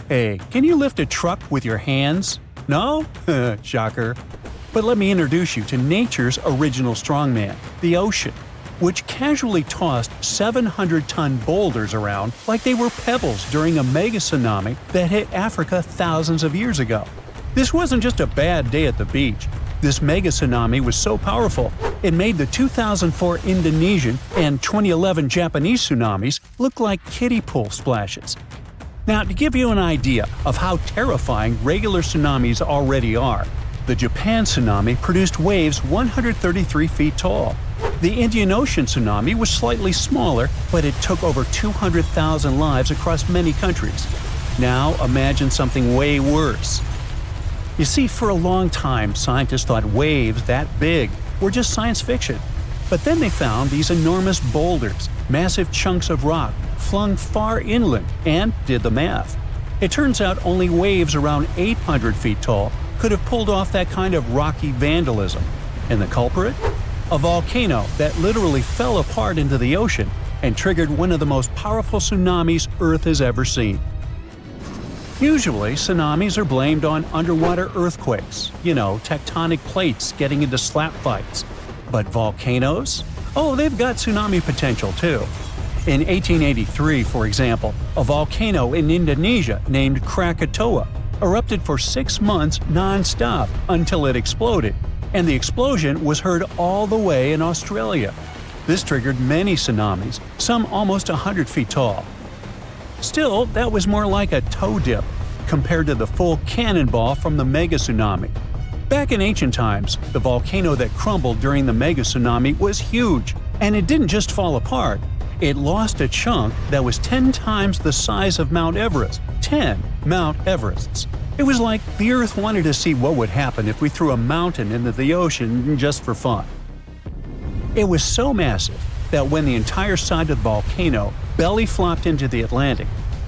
Hey, can you lift a truck with your hands? No? Shocker. But let me introduce you to nature's original strongman, the ocean, which casually tossed 700-ton boulders around like they were pebbles during a megatsunami that hit Africa thousands of years ago. This wasn't just a bad day at the beach. This megatsunami was so powerful, it made the 2004 Indonesian and 2011 Japanese tsunamis look like kiddie pool splashes. Now, to give you an idea of how terrifying regular tsunamis already are, the Japan tsunami produced waves 133 feet tall. The Indian Ocean tsunami was slightly smaller, but it took over 200,000 lives across many countries. Now imagine something way worse. You see, for a long time, scientists thought waves that big were just science fiction. But then they found these enormous boulders, massive chunks of rock, flung far inland, and did the math. It turns out only waves around 800 feet tall could have pulled off that kind of rocky vandalism. And the culprit? A volcano that literally fell apart into the ocean and triggered one of the most powerful tsunamis Earth has ever seen. Usually, tsunamis are blamed on underwater earthquakes, tectonic plates getting into slap fights. But volcanoes? Oh, they've got tsunami potential too. In 1883, for example, a volcano in Indonesia named Krakatoa erupted for 6 months non-stop until it exploded, and the explosion was heard all the way in Australia. This triggered many tsunamis, some almost 100 feet tall. Still, that was more like a toe dip compared to the full cannonball from the megatsunami. Back in ancient times, the volcano that crumbled during the megatsunami was huge, and it didn't just fall apart. It lost a chunk that was 10 times the size of Mount Everest. 10 Mount Everests. It was like the Earth wanted to see what would happen if we threw a mountain into the ocean just for fun. It was so massive that when the entire side of the volcano belly flopped into the Atlantic,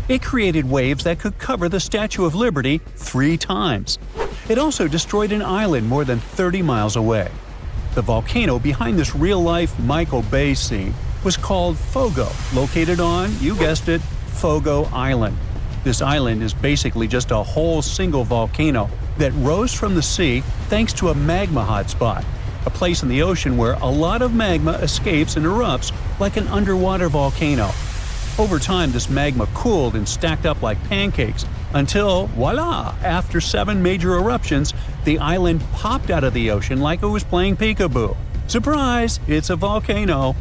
it created waves that could cover the Statue of Liberty 3 times. It also destroyed an island more than 30 miles away. The volcano behind this real-life Michael Bay scene was called Fogo, located on, you guessed it, Fogo Island. This island is basically just a whole single volcano that rose from the sea thanks to a magma hotspot, a place in the ocean where a lot of magma escapes and erupts like an underwater volcano. Over time, this magma cooled and stacked up like pancakes until, voila, after 7 major eruptions, the island popped out of the ocean like it was playing peekaboo. Surprise, it's a volcano.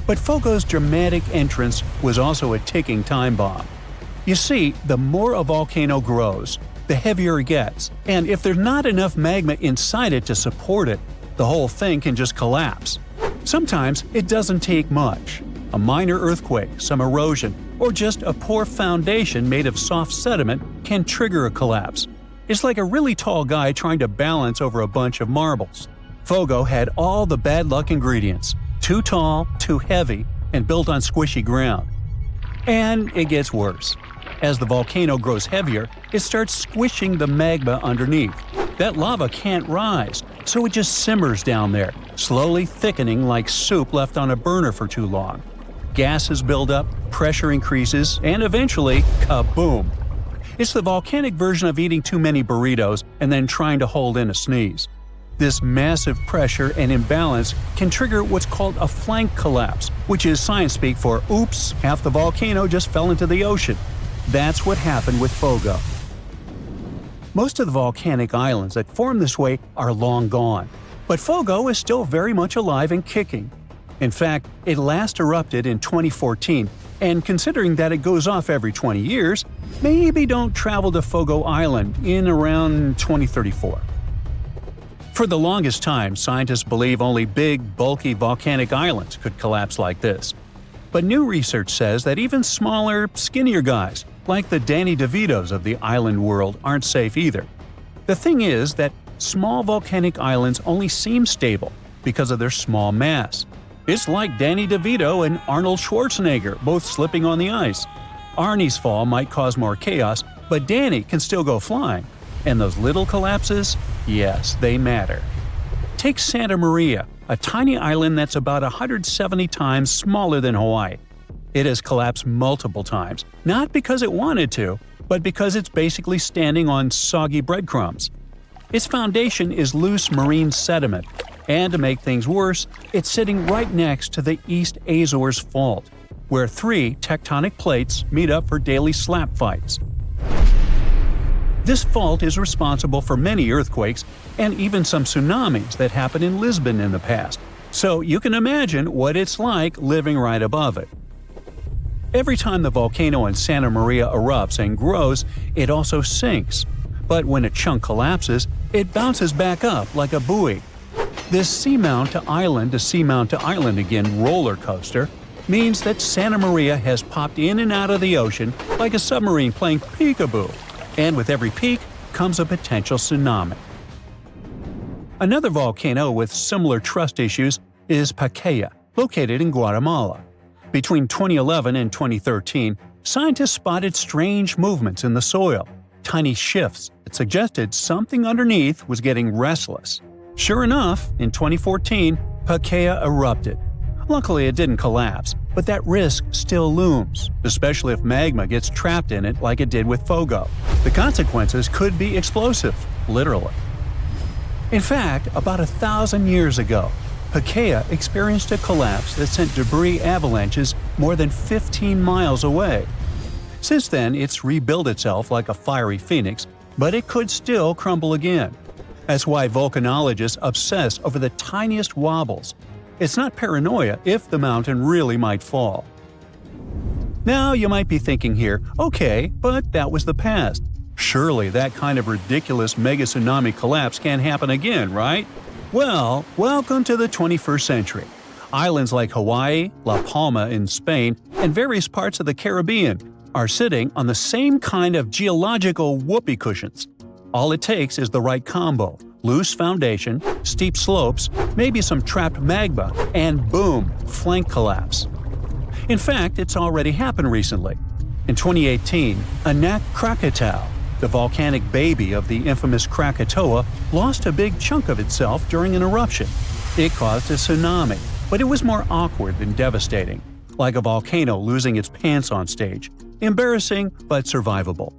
But Fogo's dramatic entrance was also a ticking time bomb. You see, the more a volcano grows, the heavier it gets, and if there's not enough magma inside it to support it, the whole thing can just collapse. Sometimes it doesn't take much. A minor earthquake, some erosion, or just a poor foundation made of soft sediment can trigger a collapse. It's like a really tall guy trying to balance over a bunch of marbles. Fogo had all the bad luck ingredients: too tall, too heavy, and built on squishy ground. And it gets worse. As the volcano grows heavier, it starts squishing the magma underneath. That lava can't rise, so it just simmers down there, slowly thickening like soup left on a burner for too long. Gases build up, pressure increases, and eventually, kaboom! It's the volcanic version of eating too many burritos and then trying to hold in a sneeze. This massive pressure and imbalance can trigger what's called a flank collapse, which is science speak for oops, half the volcano just fell into the ocean. That's what happened with Fogo. Most of the volcanic islands that form this way are long gone, but Fogo is still very much alive and kicking. In fact, it last erupted in 2014, and considering that it goes off every 20 years, maybe don't travel to Fogo Island in around 2034. For the longest time, scientists believe only big, bulky volcanic islands could collapse like this. But new research says that even smaller, skinnier guys, like the Danny DeVitos of the island world, aren't safe either. The thing is that small volcanic islands only seem stable because of their small mass. It's like Danny DeVito and Arnold Schwarzenegger both slipping on the ice. Arnie's fall might cause more chaos, but Danny can still go flying. And those little collapses? Yes, they matter. Take Santa Maria, a tiny island that's about 170 times smaller than Hawaii. It has collapsed multiple times, not because it wanted to, but because it's basically standing on soggy breadcrumbs. Its foundation is loose marine sediment, and to make things worse, it's sitting right next to the East Azores Fault, where 3 tectonic plates meet up for daily slap fights. This fault is responsible for many earthquakes and even some tsunamis that happened in Lisbon in the past, so you can imagine what it's like living right above it. Every time the volcano in Santa Maria erupts and grows, it also sinks. But when a chunk collapses, it bounces back up like a buoy. This seamount to island again roller coaster means that Santa Maria has popped in and out of the ocean like a submarine playing peekaboo, and with every peak comes a potential tsunami. Another volcano with similar trust issues is Pacaya, located in Guatemala. Between 2011 and 2013, scientists spotted strange movements in the soil, tiny shifts that suggested something underneath was getting restless. Sure enough, in 2014, Pacaya erupted. Luckily, it didn't collapse, but that risk still looms, especially if magma gets trapped in it like it did with Fogo. The consequences could be explosive, literally. In fact, about 1,000 years ago, Pacaya experienced a collapse that sent debris avalanches more than 15 miles away. Since then, it's rebuilt itself like a fiery phoenix, but it could still crumble again. That's why volcanologists obsess over the tiniest wobbles. It's not paranoia if the mountain really might fall. Now you might be thinking here, okay, but that was the past. Surely that kind of ridiculous megatsunami collapse can't happen again, right? Well, welcome to the 21st century. Islands like Hawaii, La Palma in Spain, and various parts of the Caribbean are sitting on the same kind of geological whoopee cushions. All it takes is the right combo: loose foundation, steep slopes, maybe some trapped magma, and boom, flank collapse. In fact, it's already happened recently. In 2018, Anak Krakatau, the volcanic baby of the infamous Krakatoa, lost a big chunk of itself during an eruption. It caused a tsunami, but it was more awkward than devastating, like a volcano losing its pants on stage. Embarrassing, but survivable.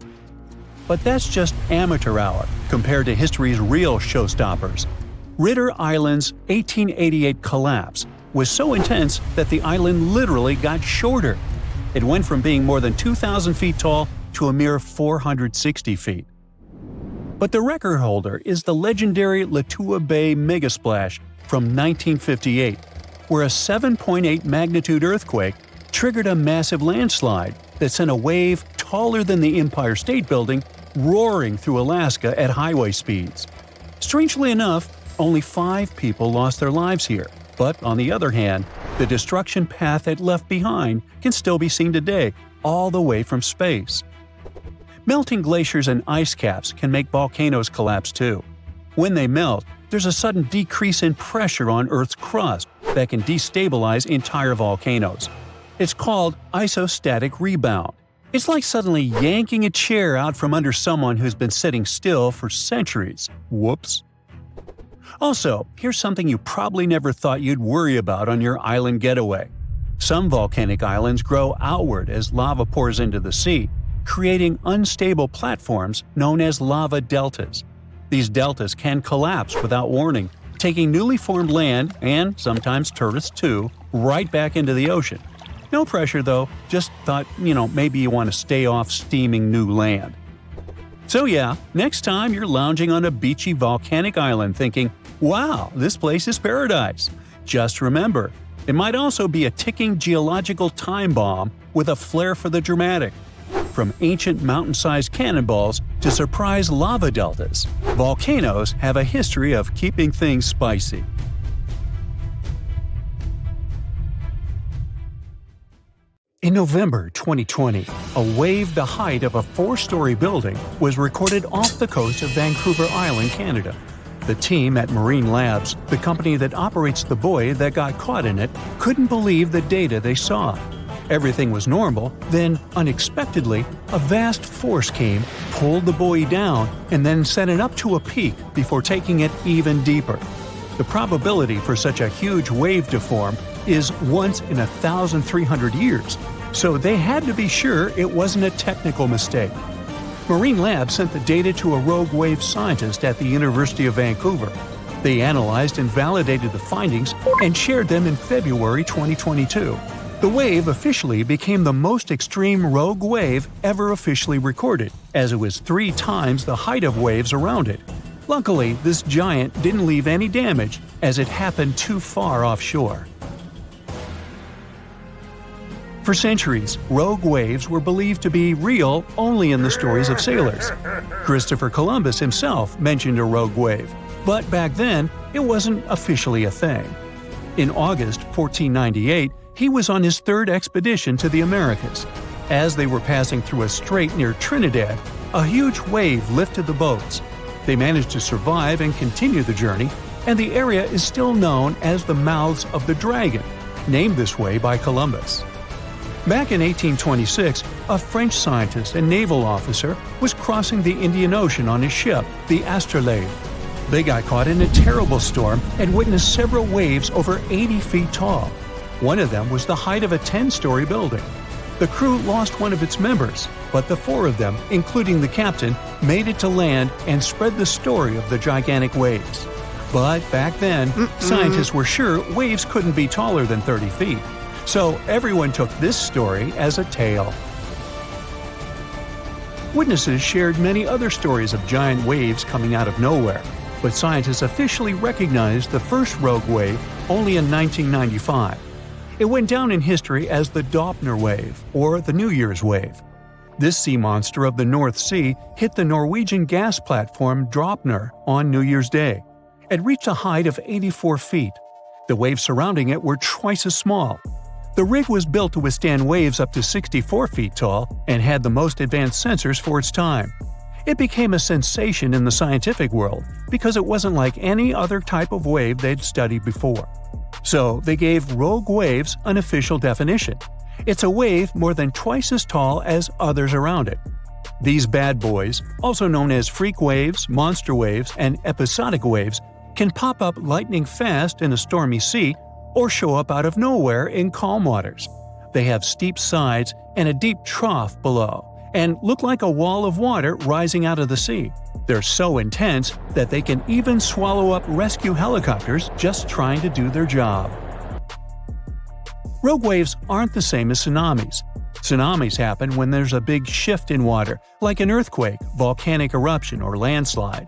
But that's just amateur hour compared to history's real showstoppers. Ritter Island's 1888 collapse was so intense that the island literally got shorter. It went from being more than 2,000 feet tall to a mere 460 feet. But the record holder is the legendary Latua Bay megasplash from 1958, where a 7.8 magnitude earthquake triggered a massive landslide that sent a wave taller than the Empire State Building roaring through Alaska at highway speeds. Strangely enough, only 5 people lost their lives here, but on the other hand, the destruction path it left behind can still be seen today, all the way from space. Melting glaciers and ice caps can make volcanoes collapse too. When they melt, there's a sudden decrease in pressure on Earth's crust that can destabilize entire volcanoes. It's called isostatic rebound. It's like suddenly yanking a chair out from under someone who's been sitting still for centuries. Whoops. Also, here's something you probably never thought you'd worry about on your island getaway. Some volcanic islands grow outward as lava pours into the sea, creating unstable platforms known as lava deltas. These deltas can collapse without warning, taking newly formed land, and sometimes tourists too, right back into the ocean. No pressure though, just thought, maybe you want to stay off steaming new land. So yeah, next time you're lounging on a beachy volcanic island thinking, wow, this place is paradise, just remember, it might also be a ticking geological time bomb with a flair for the dramatic. From ancient mountain-sized cannonballs to surprise lava deltas, volcanoes have a history of keeping things spicy. In November 2020, a wave the height of a 4-story building was recorded off the coast of Vancouver Island, Canada. The team at Marine Labs, the company that operates the buoy that got caught in it, couldn't believe the data they saw. Everything was normal, then, unexpectedly, a vast force came, pulled the buoy down, and then sent it up to a peak before taking it even deeper. The probability for such a huge wave to form is once in 1,300 years, so they had to be sure it wasn't a technical mistake. Marine Labs sent the data to a rogue wave scientist at the University of Vancouver. They analyzed and validated the findings and shared them in February 2022. The wave officially became the most extreme rogue wave ever officially recorded, as it was 3 times the height of waves around it. Luckily, this giant didn't leave any damage, as it happened too far offshore. For centuries, rogue waves were believed to be real only in the stories of sailors. Christopher Columbus himself mentioned a rogue wave, but back then, it wasn't officially a thing. In August 1498, he was on his 3rd expedition to the Americas. As they were passing through a strait near Trinidad, a huge wave lifted the boats. They managed to survive and continue the journey, and the area is still known as the Mouths of the Dragon, named this way by Columbus. Back in 1826, a French scientist and naval officer was crossing the Indian Ocean on his ship, the Astrolabe. They got caught in a terrible storm and witnessed several waves over 80 feet tall. One of them was the height of a 10-story building. The crew lost one of its members, but the 4 of them, including the captain, made it to land and spread the story of the gigantic waves. But back then, scientists were sure waves couldn't be taller than 30 feet. So everyone took this story as a tale. Witnesses shared many other stories of giant waves coming out of nowhere, but scientists officially recognized the first rogue wave only in 1995. It went down in history as the Doppler wave, or the New Year's wave. This sea monster of the North Sea hit the Norwegian gas platform Dropner on New Year's Day. It reached a height of 84 feet. The waves surrounding it were twice as small. The rig was built to withstand waves up to 64 feet tall and had the most advanced sensors for its time. It became a sensation in the scientific world because it wasn't like any other type of wave they'd studied before. So they gave rogue waves an official definition. It's a wave more than twice as tall as others around it. These bad boys, also known as freak waves, monster waves, and episodic waves, can pop up lightning fast in a stormy sea or show up out of nowhere in calm waters. They have steep sides and a deep trough below, and look like a wall of water rising out of the sea. They're so intense that they can even swallow up rescue helicopters just trying to do their job. Rogue waves aren't the same as tsunamis. Tsunamis happen when there's a big shift in water, like an earthquake, volcanic eruption, or landslide.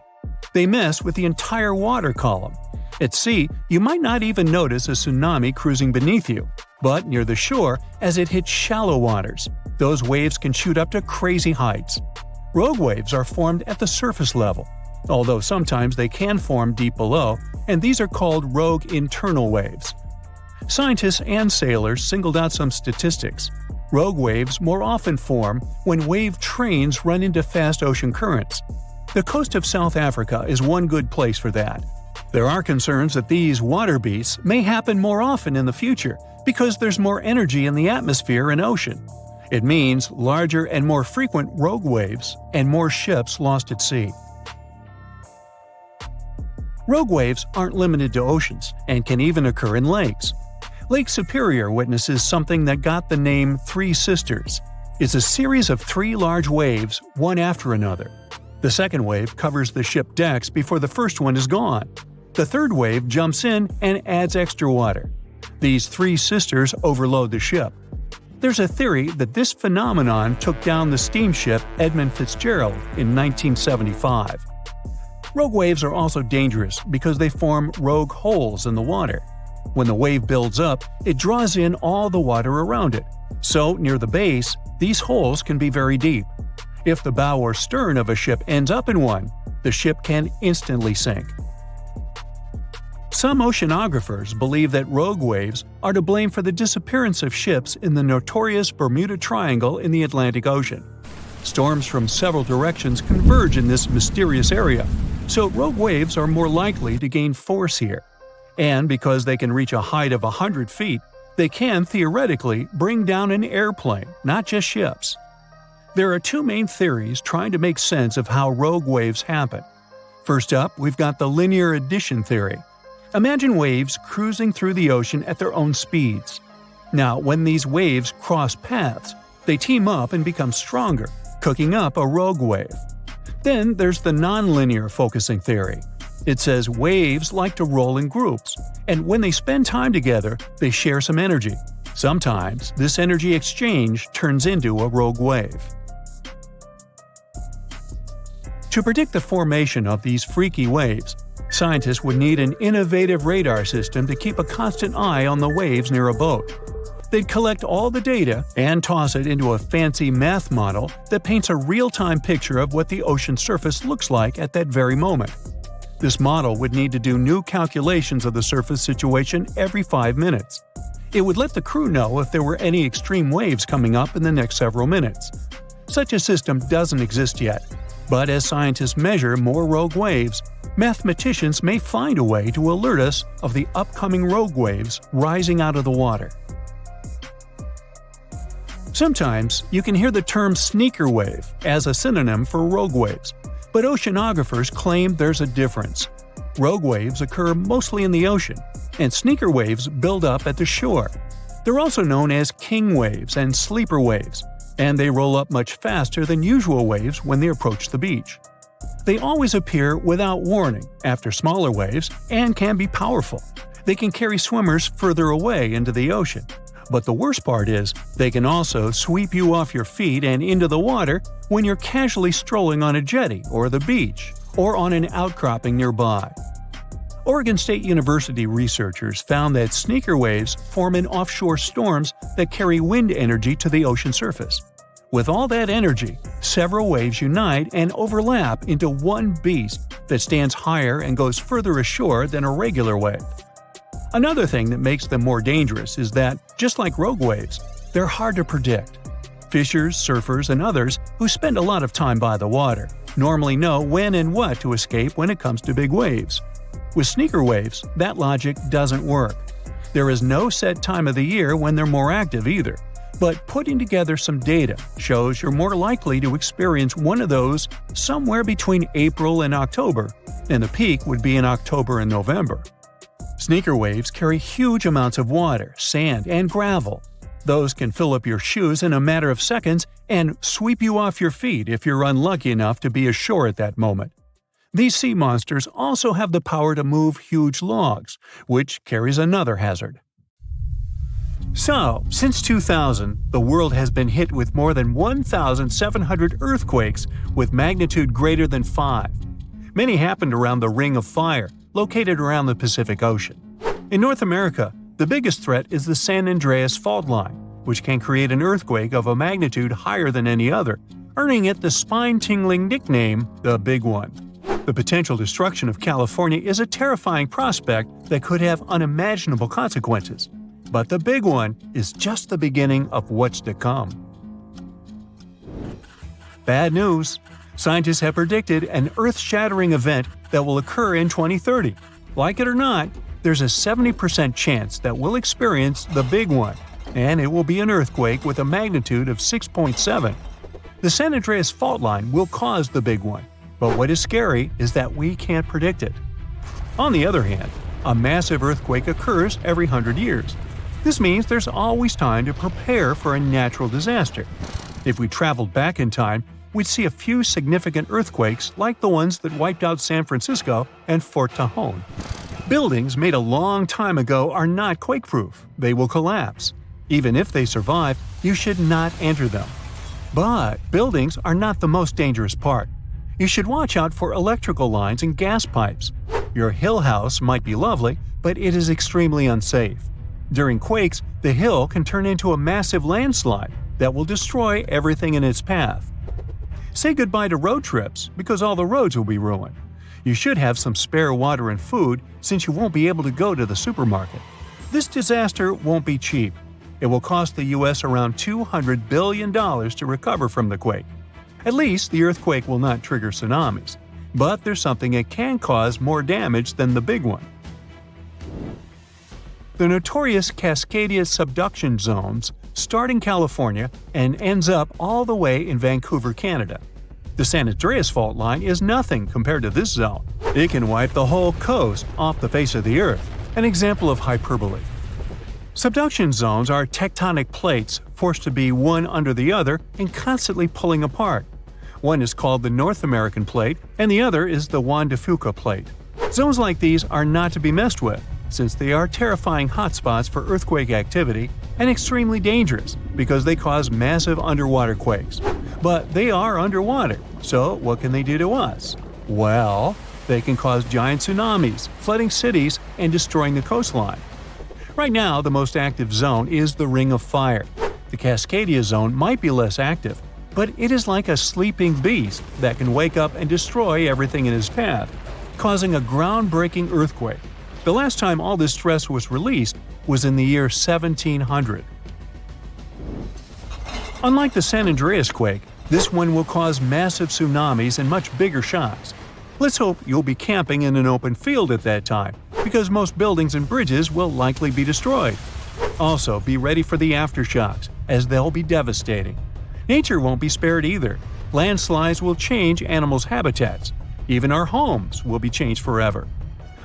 They mess with the entire water column. At sea, you might not even notice a tsunami cruising beneath you, but near the shore, as it hits shallow waters, those waves can shoot up to crazy heights. Rogue waves are formed at the surface level, although sometimes they can form deep below, and these are called rogue internal waves. Scientists and sailors singled out some statistics. Rogue waves more often form when wave trains run into fast ocean currents. The coast of South Africa is one good place for that. There are concerns that these water beasts may happen more often in the future because there's more energy in the atmosphere and ocean. It means larger and more frequent rogue waves and more ships lost at sea. Rogue waves aren't limited to oceans and can even occur in lakes. Lake Superior witnesses something that got the name Three Sisters. It's a series of 3 large waves, one after another. The second wave covers the ship decks before the first one is gone. The third wave jumps in and adds extra water. These 3 sisters overload the ship. There's a theory that this phenomenon took down the steamship Edmund Fitzgerald in 1975. Rogue waves are also dangerous because they form rogue holes in the water. When the wave builds up, it draws in all the water around it. So, near the base, these holes can be very deep. If the bow or stern of a ship ends up in one, the ship can instantly sink. Some oceanographers believe that rogue waves are to blame for the disappearance of ships in the notorious Bermuda Triangle in the Atlantic Ocean. Storms from several directions converge in this mysterious area, so rogue waves are more likely to gain force here. And because they can reach a height of 100 feet, they can theoretically bring down an airplane, not just ships. There are 2 main theories trying to make sense of how rogue waves happen. First up, we've got the linear addition theory. Imagine waves cruising through the ocean at their own speeds. Now, when these waves cross paths, they team up and become stronger. cooking up a rogue wave. Then there's the nonlinear focusing theory. It says waves like to roll in groups, and when they spend time together, they share some energy. Sometimes this energy exchange turns into a rogue wave. To predict the formation of these freaky waves, scientists would need an innovative radar system to keep a constant eye on the waves near a boat. They'd collect all the data and toss it into a fancy math model that paints a real-time picture of what the ocean surface looks like at that very moment. This model would need to do new calculations of the surface situation every 5 minutes. It would let the crew know if there were any extreme waves coming up in the next several minutes. Such a system doesn't exist yet, but as scientists measure more rogue waves, mathematicians may find a way to alert us of the upcoming rogue waves rising out of the water. Sometimes you can hear the term sneaker wave as a synonym for rogue waves, but oceanographers claim there's a difference. Rogue waves occur mostly in the ocean, and sneaker waves build up at the shore. They're also known as king waves and sleeper waves, and they roll up much faster than usual waves when they approach the beach. They always appear without warning after smaller waves and can be powerful. They can carry swimmers further away into the ocean. But the worst part is, they can also sweep you off your feet and into the water when you're casually strolling on a jetty or the beach, or on an outcropping nearby. Oregon State University researchers found that sneaker waves form in offshore storms that carry wind energy to the ocean surface. With all that energy, several waves unite and overlap into one beast that stands higher and goes further ashore than a regular wave. Another thing that makes them more dangerous is that, just like rogue waves, they're hard to predict. Fishers, surfers, and others who spend a lot of time by the water normally know when and what to escape when it comes to big waves. With sneaker waves, that logic doesn't work. There is no set time of the year when they're more active either, but putting together some data shows you're more likely to experience one of those somewhere between April and October, and the peak would be in October and November. Sneaker waves carry huge amounts of water, sand, and gravel. Those can fill up your shoes in a matter of seconds and sweep you off your feet if you're unlucky enough to be ashore at that moment. These sea monsters also have the power to move huge logs, which carries another hazard. So, since 2000, the world has been hit with more than 1,700 earthquakes with magnitude greater than 5. Many happened around the Ring of Fire, located around the Pacific Ocean. In North America, the biggest threat is the San Andreas fault line, which can create an earthquake of a magnitude higher than any other, earning it the spine-tingling nickname, the Big One. The potential destruction of California is a terrifying prospect that could have unimaginable consequences. But the Big One is just the beginning of what's to come. Bad news! Scientists have predicted an earth-shattering event that will occur in 2030. Like it or not, there's a 70% chance that we'll experience the Big One, and it will be an earthquake with a magnitude of 6.7. The San Andreas fault line will cause the Big One, but what is scary is that we can't predict it. On the other hand, a massive earthquake occurs every 100 years. This means there's always time to prepare for a natural disaster. If we traveled back in time, we'd see a few significant earthquakes like the ones that wiped out San Francisco and Fort Tejon. Buildings made a long time ago are not quake-proof. They will collapse. Even if they survive, you should not enter them. But buildings are not the most dangerous part. You should watch out for electrical lines and gas pipes. Your hill house might be lovely, but it is extremely unsafe. During quakes, the hill can turn into a massive landslide that will destroy everything in its path. Say goodbye to road trips, because all the roads will be ruined. You should have some spare water and food since you won't be able to go to the supermarket. This disaster won't be cheap. It will cost the U.S. around $200 billion to recover from the quake. At least the earthquake will not trigger tsunamis. But there's something that can cause more damage than the Big One. The notorious Cascadia subduction zones start in California and ends up all the way in Vancouver, Canada. The San Andreas fault line is nothing compared to this zone. It can wipe the whole coast off the face of the Earth, an example of hyperbole. Subduction zones are tectonic plates forced to be one under the other and constantly pulling apart. One is called the North American Plate, and the other is the Juan de Fuca Plate. Zones like these are not to be messed with, since they are terrifying hotspots for earthquake activity and extremely dangerous because they cause massive underwater quakes. But they are underwater, so what can they do to us? Well, they can cause giant tsunamis, flooding cities, and destroying the coastline. Right now, the most active zone is the Ring of Fire. The Cascadia zone might be less active, but it is like a sleeping beast that can wake up and destroy everything in its path, causing a groundbreaking earthquake. The last time all this stress was released was in the year 1700. Unlike the San Andreas quake, this one will cause massive tsunamis and much bigger shocks. Let's hope you'll be camping in an open field at that time, because most buildings and bridges will likely be destroyed. Also, be ready for the aftershocks, as they'll be devastating. Nature won't be spared either. Landslides will change animals' habitats. Even our homes will be changed forever.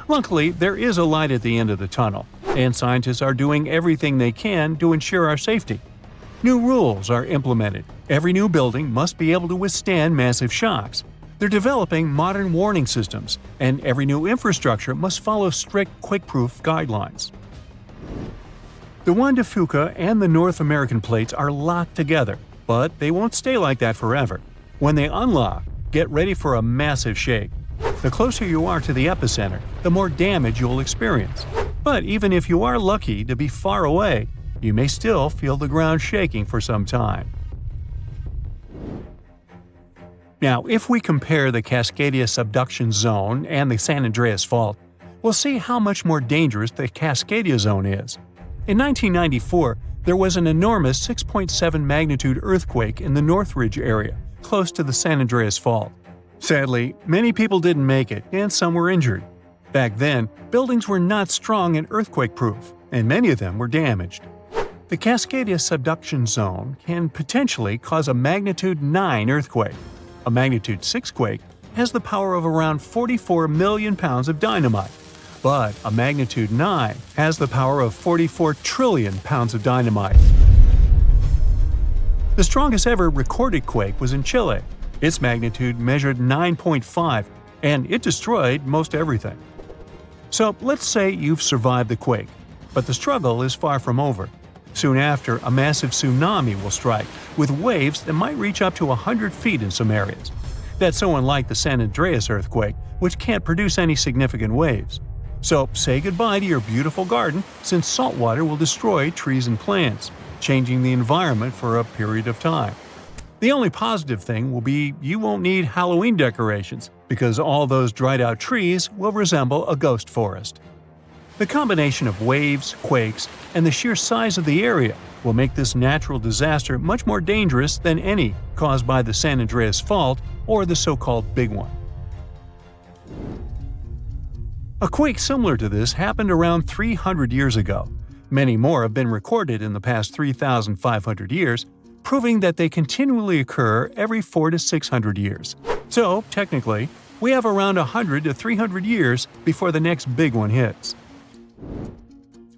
Luckily, there is a light at the end of the tunnel, and scientists are doing everything they can to ensure our safety. New rules are implemented. Every new building must be able to withstand massive shocks. They're developing modern warning systems, and every new infrastructure must follow strict quake-proof guidelines. The Juan de Fuca and the North American plates are locked together, but they won't stay like that forever. When they unlock, get ready for a massive shake. The closer you are to the epicenter, the more damage you'll experience. But even if you are lucky to be far away, you may still feel the ground shaking for some time. Now, if we compare the Cascadia subduction zone and the San Andreas fault, we'll see how much more dangerous the Cascadia zone is. In 1994, there was an enormous 6.7 magnitude earthquake in the Northridge area, close to the San Andreas fault. Sadly, many people didn't make it, and some were injured. Back then, buildings were not strong and earthquake-proof, and many of them were damaged. The Cascadia subduction zone can potentially cause a magnitude 9 earthquake. A magnitude 6 quake has the power of around 44 million pounds of dynamite, but a magnitude 9 has the power of 44 trillion pounds of dynamite. The strongest ever recorded quake was in Chile. Its magnitude measured 9.5, and it destroyed most everything. So let's say you've survived the quake, but the struggle is far from over. Soon after, a massive tsunami will strike, with waves that might reach up to 100 feet in some areas. That's so unlike the San Andreas earthquake, which can't produce any significant waves. So say goodbye to your beautiful garden, since salt water will destroy trees and plants, changing the environment for a period of time. The only positive thing will be you won't need Halloween decorations, because all those dried-out trees will resemble a ghost forest. The combination of waves, quakes, and the sheer size of the area will make this natural disaster much more dangerous than any caused by the San Andreas fault or the so-called Big One. A quake similar to this happened around 300 years ago. Many more have been recorded in the past 3,500 years, proving that they continually occur every 400 to 600 years. So, technically, we have around 100 to 300 years before the next big one hits.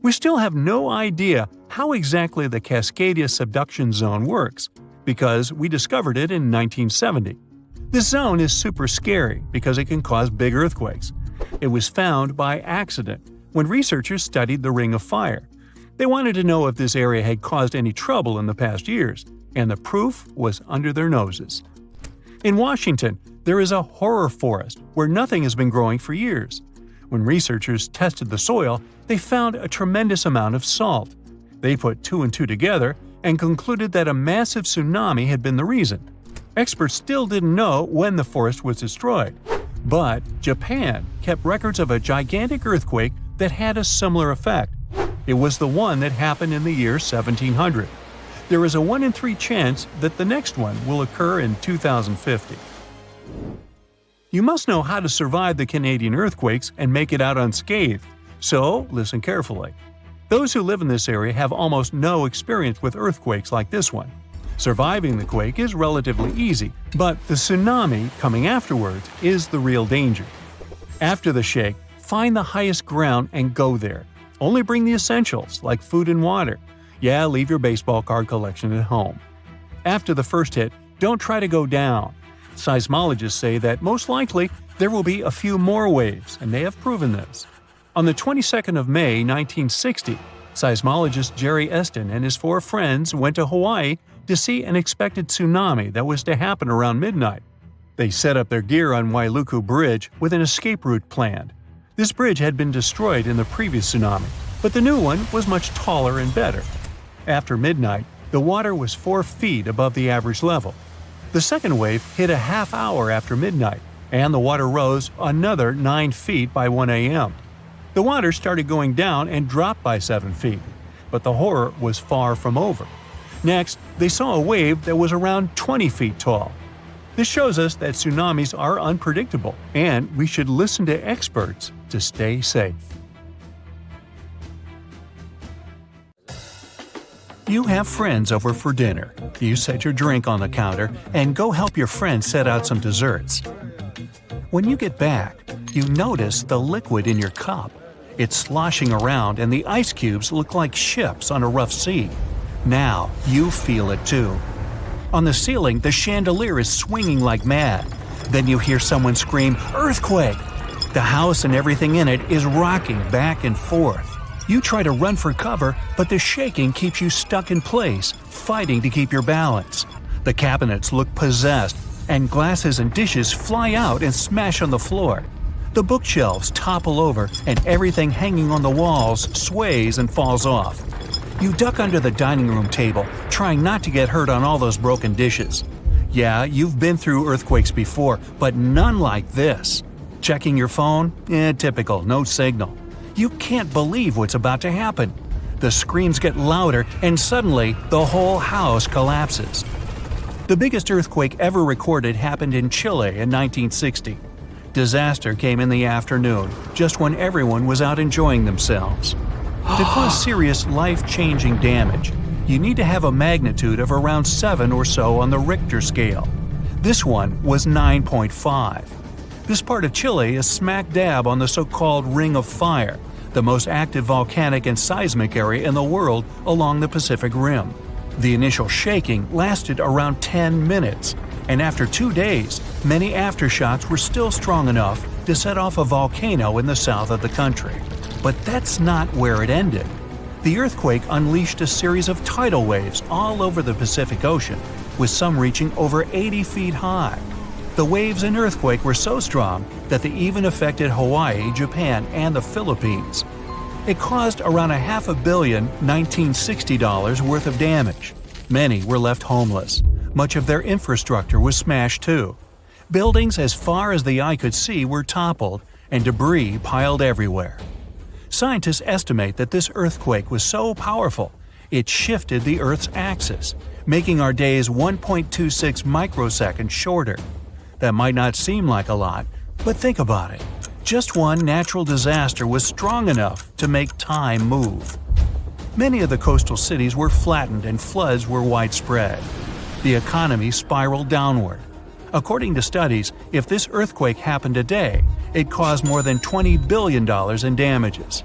We still have no idea how exactly the Cascadia subduction zone works, because we discovered it in 1970. This zone is super scary because it can cause big earthquakes. It was found by accident when researchers studied the Ring of Fire. They wanted to know if this area had caused any trouble in the past years, and the proof was under their noses. In Washington, there is a horror forest where nothing has been growing for years. When researchers tested the soil, they found a tremendous amount of salt. They put 2 and 2 together and concluded that a massive tsunami had been the reason. Experts still didn't know when the forest was destroyed. But Japan kept records of a gigantic earthquake that had a similar effect. It was the one that happened in the year 1700. There is a 1 in 3 chance that the next one will occur in 2050. You must know how to survive the Canadian earthquakes and make it out unscathed, so listen carefully. Those who live in this area have almost no experience with earthquakes like this one. Surviving the quake is relatively easy, but the tsunami coming afterwards is the real danger. After the shake, find the highest ground and go there. Only bring the essentials like food and water. Yeah, leave your baseball card collection at home. After the first hit, don't try to go down. Seismologists say that most likely there will be a few more waves, and they have proven this. On the 22nd of May, 1960, seismologist Jerry Eston and his 4 friends went to Hawaii to see an expected tsunami that was to happen around midnight. They set up their gear on Wailuku Bridge with an escape route planned. This bridge had been destroyed in the previous tsunami, but the new one was much taller and better. After midnight, the water was 4 feet above the average level. The second wave hit a half hour after midnight, and the water rose another 9 feet by 1 a.m. The water started going down and dropped by 7 feet, but the horror was far from over. Next, they saw a wave that was around 20 feet tall. This shows us that tsunamis are unpredictable, and we should listen to experts to stay safe. You have friends over for dinner. You set your drink on the counter and go help your friend set out some desserts. When you get back, you notice the liquid in your cup. It's sloshing around and the ice cubes look like ships on a rough sea. Now you feel it too. On the ceiling, the chandelier is swinging like mad. Then you hear someone scream, "Earthquake!" The house and everything in it is rocking back and forth. You try to run for cover, but the shaking keeps you stuck in place, fighting to keep your balance. The cabinets look possessed, and glasses and dishes fly out and smash on the floor. The bookshelves topple over, and everything hanging on the walls sways and falls off. You duck under the dining room table, trying not to get hurt on all those broken dishes. Yeah, you've been through earthquakes before, but none like this. Checking your phone? Typical, no signal. You can't believe what's about to happen. The screams get louder, and suddenly the whole house collapses. The biggest earthquake ever recorded happened in Chile in 1960. Disaster came in the afternoon, just when everyone was out enjoying themselves. To cause serious, life-changing damage, you need to have a magnitude of around 7 or so on the Richter scale. This one was 9.5. This part of Chile is smack dab on the so-called Ring of Fire, the most active volcanic and seismic area in the world along the Pacific Rim. The initial shaking lasted around 10 minutes, and after 2 days, many aftershocks were still strong enough to set off a volcano in the south of the country. But that's not where it ended. The earthquake unleashed a series of tidal waves all over the Pacific Ocean, with some reaching over 80 feet high. The waves and earthquake were so strong that they even affected Hawaii, Japan, and the Philippines. It caused around $500 million $1960 worth of damage. Many were left homeless. Much of their infrastructure was smashed too. Buildings as far as the eye could see were toppled, and debris piled everywhere. Scientists estimate that this earthquake was so powerful, it shifted the Earth's axis, making our days 1.26 microseconds shorter. That might not seem like a lot, but think about it. Just one natural disaster was strong enough to make time move. Many of the coastal cities were flattened and floods were widespread. The economy spiraled downward. According to studies, if this earthquake happened today, it caused more than $20 billion in damages.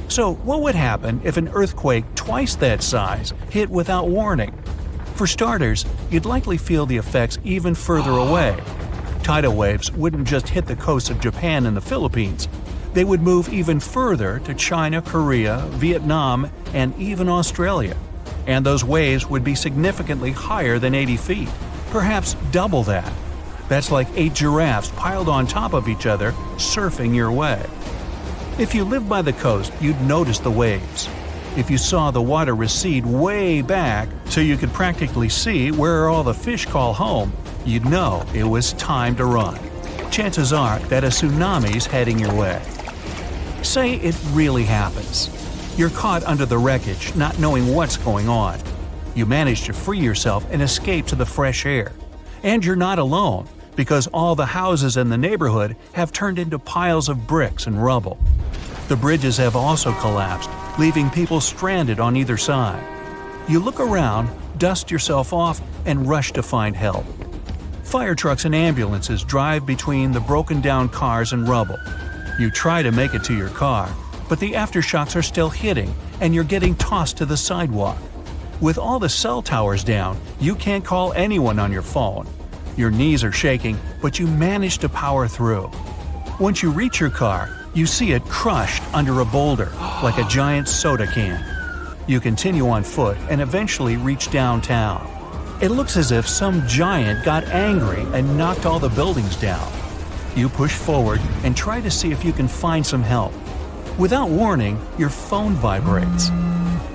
So what would happen if an earthquake twice that size hit without warning? For starters, you'd likely feel the effects even further away. Tidal waves wouldn't just hit the coasts of Japan and the Philippines. They would move even further to China, Korea, Vietnam, and even Australia. And those waves would be significantly higher than 80 feet, perhaps double that. That's like 8 giraffes piled on top of each other, surfing your way. If you lived by the coast, you'd notice the waves. If you saw the water recede way back so you could practically see where all the fish call home, you'd know it was time to run. Chances are that a tsunami's heading your way. Say it really happens. You're caught under the wreckage, not knowing what's going on. You manage to free yourself and escape to the fresh air. And you're not alone, because all the houses in the neighborhood have turned into piles of bricks and rubble. The bridges have also collapsed, leaving people stranded on either side. You look around, dust yourself off, and rush to find help. Fire trucks and ambulances drive between the broken-down cars and rubble. You try to make it to your car, but the aftershocks are still hitting and you're getting tossed to the sidewalk. With all the cell towers down, you can't call anyone on your phone. Your knees are shaking, but you manage to power through. Once you reach your car, you see it crushed under a boulder, like a giant soda can. You continue on foot and eventually reach downtown. It looks as if some giant got angry and knocked all the buildings down. You push forward and try to see if you can find some help. Without warning, your phone vibrates.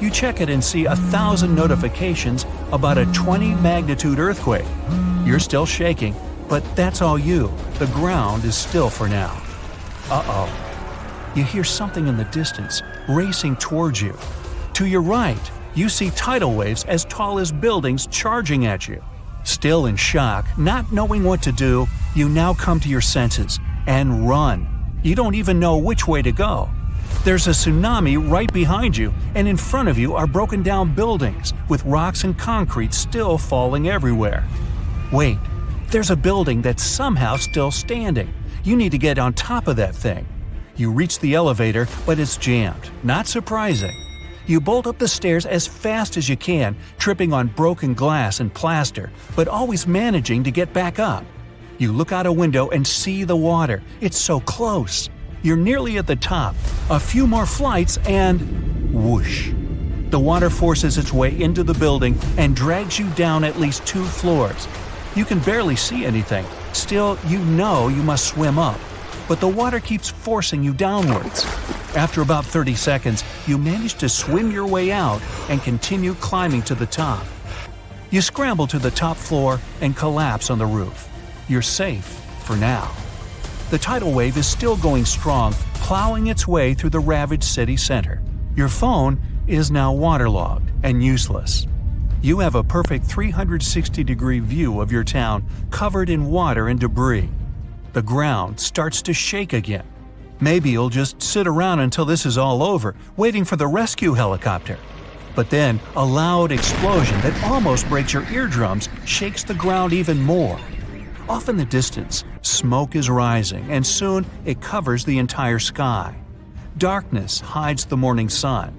You check it and see 1,000 notifications about a 20-magnitude earthquake. You're still shaking, but that's all you. The ground is still for now. Uh-oh. You hear something in the distance, racing towards you. To your right, you see tidal waves as tall as buildings charging at you. Still in shock, not knowing what to do, you now come to your senses and run. You don't even know which way to go. There's a tsunami right behind you, and in front of you are broken down buildings with rocks and concrete still falling everywhere. Wait, there's a building that's somehow still standing. You need to get on top of that thing. You reach the elevator, but it's jammed. Not surprising. You bolt up the stairs as fast as you can, tripping on broken glass and plaster, but always managing to get back up. You look out a window and see the water. It's so close. You're nearly at the top. A few more flights and… whoosh. The water forces its way into the building and drags you down at least 2 floors. You can barely see anything. Still, you know you must swim up. But the water keeps forcing you downwards. After about 30 seconds, you manage to swim your way out and continue climbing to the top. You scramble to the top floor and collapse on the roof. You're safe for now. The tidal wave is still going strong, plowing its way through the ravaged city center. Your phone is now waterlogged and useless. You have a perfect 360-degree view of your town covered in water and debris. The ground starts to shake again. Maybe you'll just sit around until this is all over, waiting for the rescue helicopter. But then, a loud explosion that almost breaks your eardrums shakes the ground even more. Off in the distance, smoke is rising, and soon it covers the entire sky. Darkness hides the morning sun.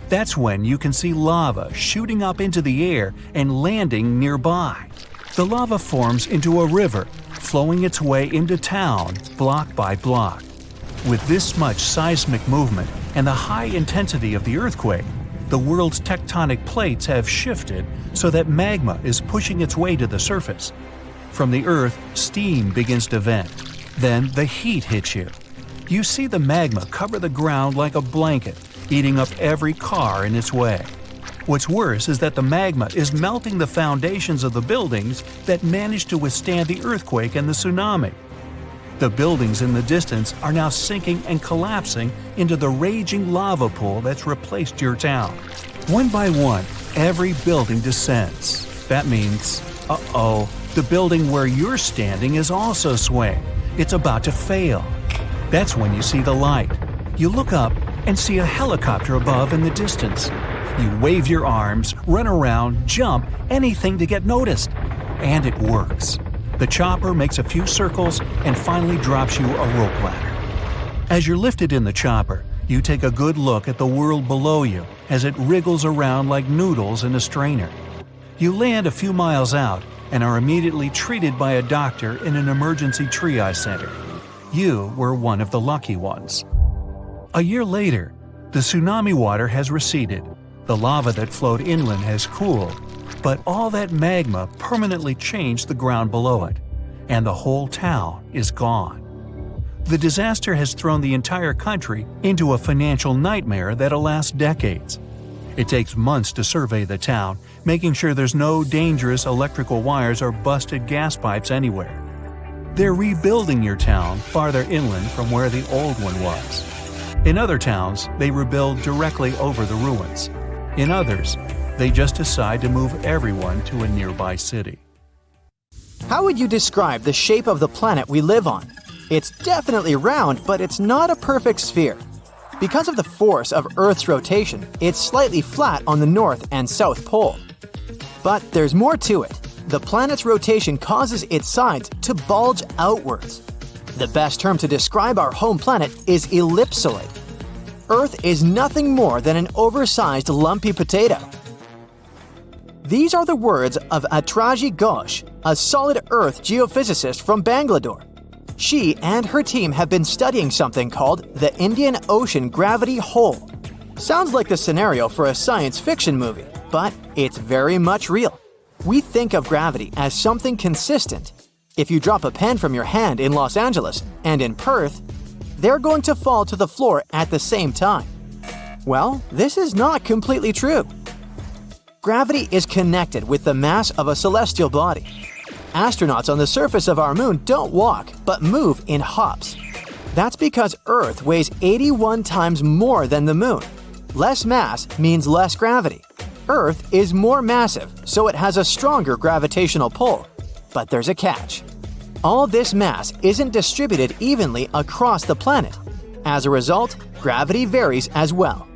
That's when you can see lava shooting up into the air and landing nearby. The lava forms into a river, flowing its way into town block by block. With this much seismic movement and the high intensity of the earthquake, the world's tectonic plates have shifted so that magma is pushing its way to the surface. From the earth, steam begins to vent. Then the heat hits you. You see the magma cover the ground like a blanket, eating up every car in its way. What's worse is that the magma is melting the foundations of the buildings that managed to withstand the earthquake and the tsunami. The buildings in the distance are now sinking and collapsing into the raging lava pool that's replaced your town. One by one, every building descends. That means, uh-oh, the building where you're standing is also swaying. It's about to fail. That's when you see the light. You look up and see a helicopter above in the distance. You wave your arms, run around, jump, anything to get noticed. And it works. The chopper makes a few circles and finally drops you a rope ladder. As you're lifted in the chopper, you take a good look at the world below you as it wriggles around like noodles in a strainer. You land a few miles out and are immediately treated by a doctor in an emergency triage center. You were one of the lucky ones. A year later, the tsunami water has receded. The lava that flowed inland has cooled, but all that magma permanently changed the ground below it, and the whole town is gone. The disaster has thrown the entire country into a financial nightmare that'll last decades. It takes months to survey the town, making sure there's no dangerous electrical wires or busted gas pipes anywhere. They're rebuilding your town farther inland from where the old one was. In other towns, they rebuild directly over the ruins. In others, they just decide to move everyone to a nearby city. How would you describe the shape of the planet we live on? It's definitely round, but it's not a perfect sphere. Because of the force of Earth's rotation, it's slightly flat on the North and South Pole. But there's more to it. The planet's rotation causes its sides to bulge outwards. The best term to describe our home planet is ellipsoid. Earth is nothing more than an oversized lumpy potato. These are the words of Atraji Ghosh, a solid Earth geophysicist from Bangalore. She and her team have been studying something called the Indian Ocean Gravity Hole. Sounds like the scenario for a science fiction movie, but it's very much real. We think of gravity as something consistent. If you drop a pen from your hand in Los Angeles and in Perth, they're going to fall to the floor at the same time. Well, this is not completely true. Gravity is connected with the mass of a celestial body. Astronauts on the surface of our moon don't walk, but move in hops. That's because Earth weighs 81 times more than the moon. Less mass means less gravity. Earth is more massive, so it has a stronger gravitational pull. But there's a catch. All this mass isn't distributed evenly across the planet. As a result, gravity varies as well.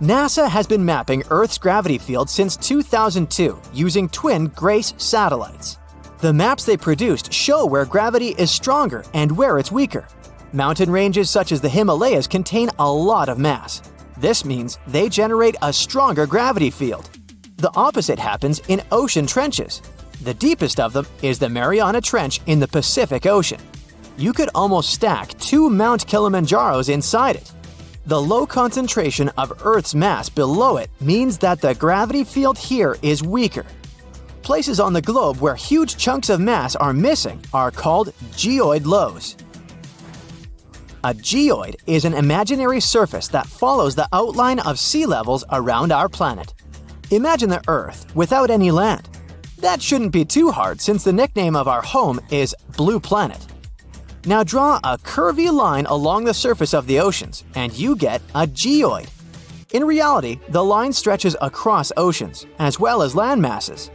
NASA has been mapping Earth's gravity field since 2002 using twin GRACE satellites. The maps they produced show where gravity is stronger and where it's weaker. Mountain ranges such as the Himalayas contain a lot of mass. This means they generate a stronger gravity field. The opposite happens in ocean trenches. The deepest of them is the Mariana Trench in the Pacific Ocean. You could almost stack 2 Mount Kilimanjaros inside it. The low concentration of Earth's mass below it means that the gravity field here is weaker. Places on the globe where huge chunks of mass are missing are called geoid lows. A geoid is an imaginary surface that follows the outline of sea levels around our planet. Imagine the Earth without any land. That shouldn't be too hard since the nickname of our home is Blue Planet. Now draw a curvy line along the surface of the oceans and you get a geoid. In reality, the line stretches across oceans as well as land masses.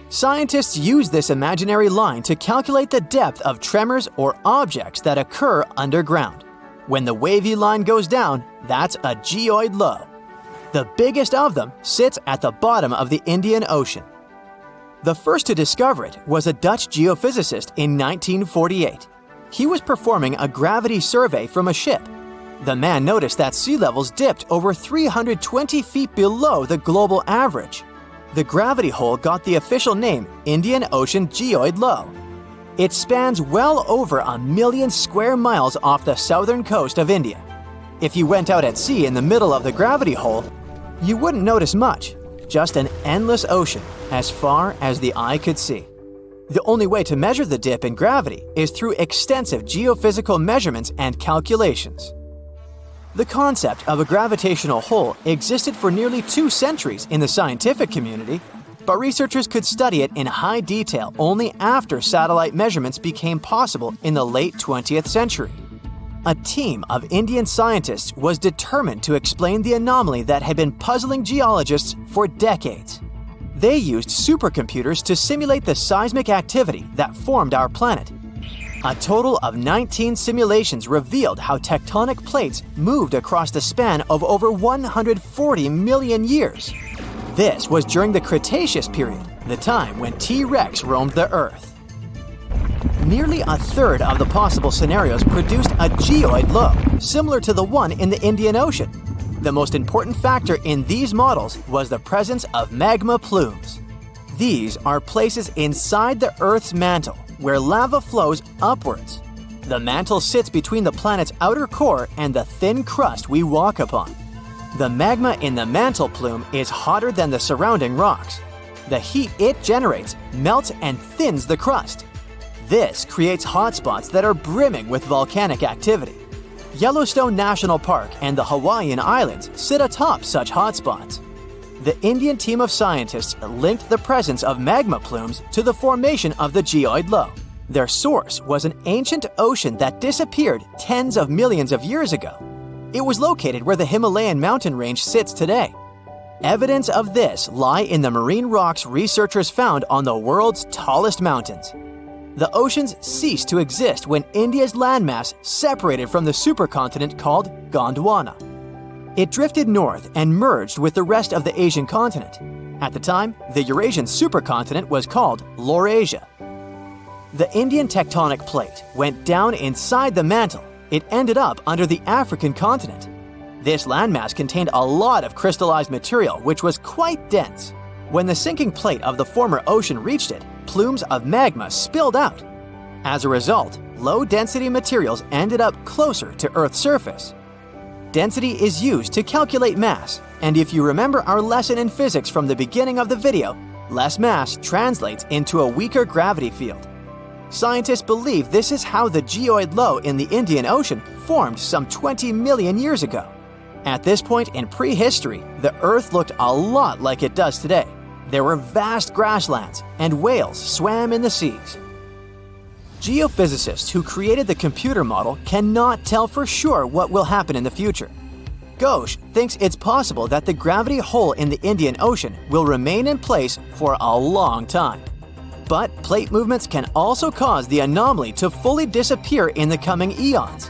Scientists use this imaginary line to calculate the depth of tremors or objects that occur underground. When the wavy line goes down, that's a geoid low. The biggest of them sits at the bottom of the Indian Ocean. The first to discover it was a Dutch geophysicist in 1948. He was performing a gravity survey from a ship. The man noticed that sea levels dipped over 320 feet below the global average. The gravity hole got the official name Indian Ocean Geoid Low. It spans well over 1 million square miles off the southern coast of India. If you went out at sea in the middle of the gravity hole, you wouldn't notice much, just an endless ocean as far as the eye could see. The only way to measure the dip in gravity is through extensive geophysical measurements and calculations. The concept of a gravitational hole existed for nearly 2 centuries in the scientific community, but researchers could study it in high detail only after satellite measurements became possible in the late 20th century. A team of Indian scientists was determined to explain the anomaly that had been puzzling geologists for decades. They used supercomputers to simulate the seismic activity that formed our planet. A total of 19 simulations revealed how tectonic plates moved across the span of over 140 million years. This was during the Cretaceous period, the time when T-Rex roamed the Earth. Nearly a third of the possible scenarios produced a geoid low, similar to the one in the Indian Ocean. The most important factor in these models was the presence of magma plumes. These are places inside the Earth's mantle where lava flows upwards. The mantle sits between the planet's outer core and the thin crust we walk upon. The magma in the mantle plume is hotter than the surrounding rocks. The heat it generates melts and thins the crust. This creates hotspots that are brimming with volcanic activity. Yellowstone National Park and the Hawaiian Islands sit atop such hotspots. The Indian team of scientists linked the presence of magma plumes to the formation of the geoid low. Their source was an ancient ocean that disappeared tens of millions of years ago. It was located where the Himalayan mountain range sits today. Evidence of this lie in the marine rocks researchers found on the world's tallest mountains. The oceans ceased to exist when India's landmass separated from the supercontinent called Gondwana. It drifted north and merged with the rest of the Asian continent. At the time, the Eurasian supercontinent was called Laurasia. The Indian tectonic plate went down inside the mantle, It ended up under the African continent. This landmass contained a lot of crystallized material which was quite dense. When the sinking plate of the former ocean reached it, plumes of magma spilled out. As a result, low-density materials ended up closer to Earth's surface. Density is used to calculate mass, and if you remember our lesson in physics from the beginning of the video, less mass translates into a weaker gravity field. Scientists believe this is how the geoid low in the Indian Ocean formed some 20 million years ago. At this point in prehistory, the Earth looked a lot like it does today. There were vast grasslands, and whales swam in the seas. Geophysicists who created the computer model cannot tell for sure what will happen in the future. Ghosh thinks it's possible that the gravity hole in the Indian Ocean will remain in place for a long time. But plate movements can also cause the anomaly to fully disappear in the coming eons.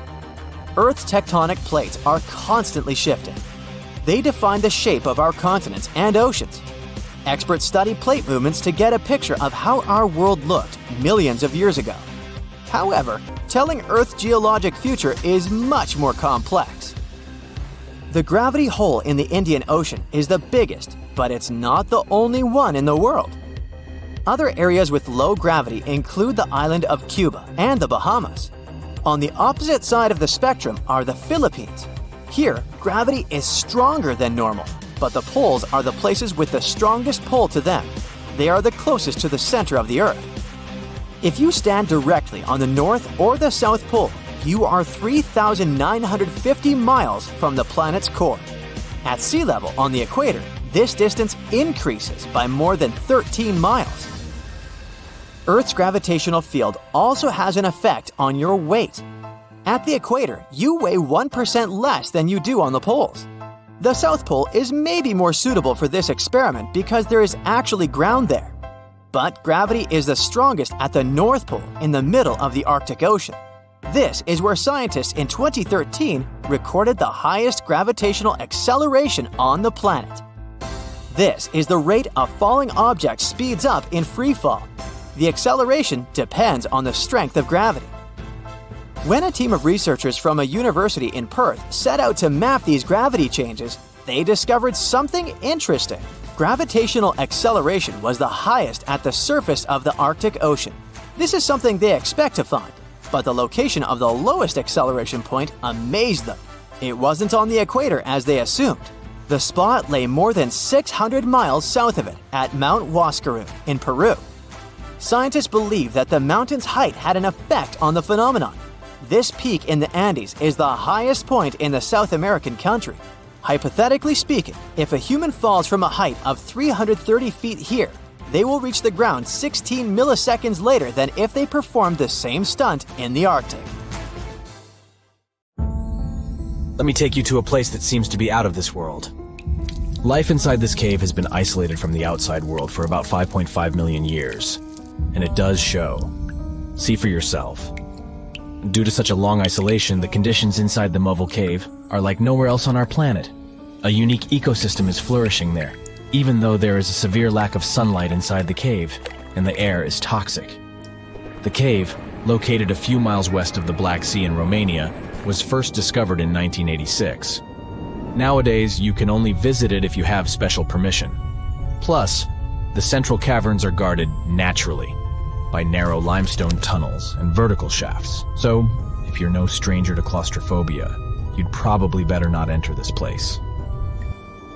Earth's tectonic plates are constantly shifting. They define the shape of our continents and oceans. Experts study plate movements to get a picture of how our world looked millions of years ago. However, telling Earth's geologic future is much more complex. The gravity hole in the Indian Ocean is the biggest, but it's not the only one in the world. Other areas with low gravity include the island of Cuba and the Bahamas. On the opposite side of the spectrum are the Philippines. Here, gravity is stronger than normal, but the poles are the places with the strongest pull to them. They are the closest to the center of the Earth. If you stand directly on the North or the South Pole, you are 3,950 miles from the planet's core. At sea level on the equator, this distance increases by more than 13 miles. Earth's gravitational field also has an effect on your weight. At the equator, you weigh 1% less than you do on the poles. The South Pole is maybe more suitable for this experiment because there is actually ground there. But gravity is the strongest at the North Pole in the middle of the Arctic Ocean. This is where scientists in 2013 recorded the highest gravitational acceleration on the planet. This is the rate a falling object speeds up in free fall. The acceleration depends on the strength of gravity. When a team of researchers from a university in Perth set out to map these gravity changes, they discovered something interesting. Gravitational acceleration was the highest at the surface of the Arctic Ocean. This is something they expect to find, but the location of the lowest acceleration point amazed them. It wasn't on the equator as they assumed. The spot lay more than 600 miles south of it at Mount Huascarán in Peru. Scientists believe that the mountain's height had an effect on the phenomenon. This peak in the Andes is the highest point in the South American country. Hypothetically speaking, if a human falls from a height of 330 feet here, they will reach the ground 16 milliseconds later than if they performed the same stunt in the Arctic. Let me take you to a place that seems to be out of this world. Life inside this cave has been isolated from the outside world for about 5.5 million years. And it does show. See for yourself. Due to such a long isolation, the conditions inside the Movel Cave are like nowhere else on our planet. A unique ecosystem is flourishing there, even though there is a severe lack of sunlight inside the cave, and the air is toxic. The cave, located a few miles west of the Black Sea in Romania, was first discovered in 1986. Nowadays, you can only visit it if you have special permission. Plus, the central caverns are guarded naturally by narrow limestone tunnels and vertical shafts. So, if you're no stranger to claustrophobia, you'd probably better not enter this place.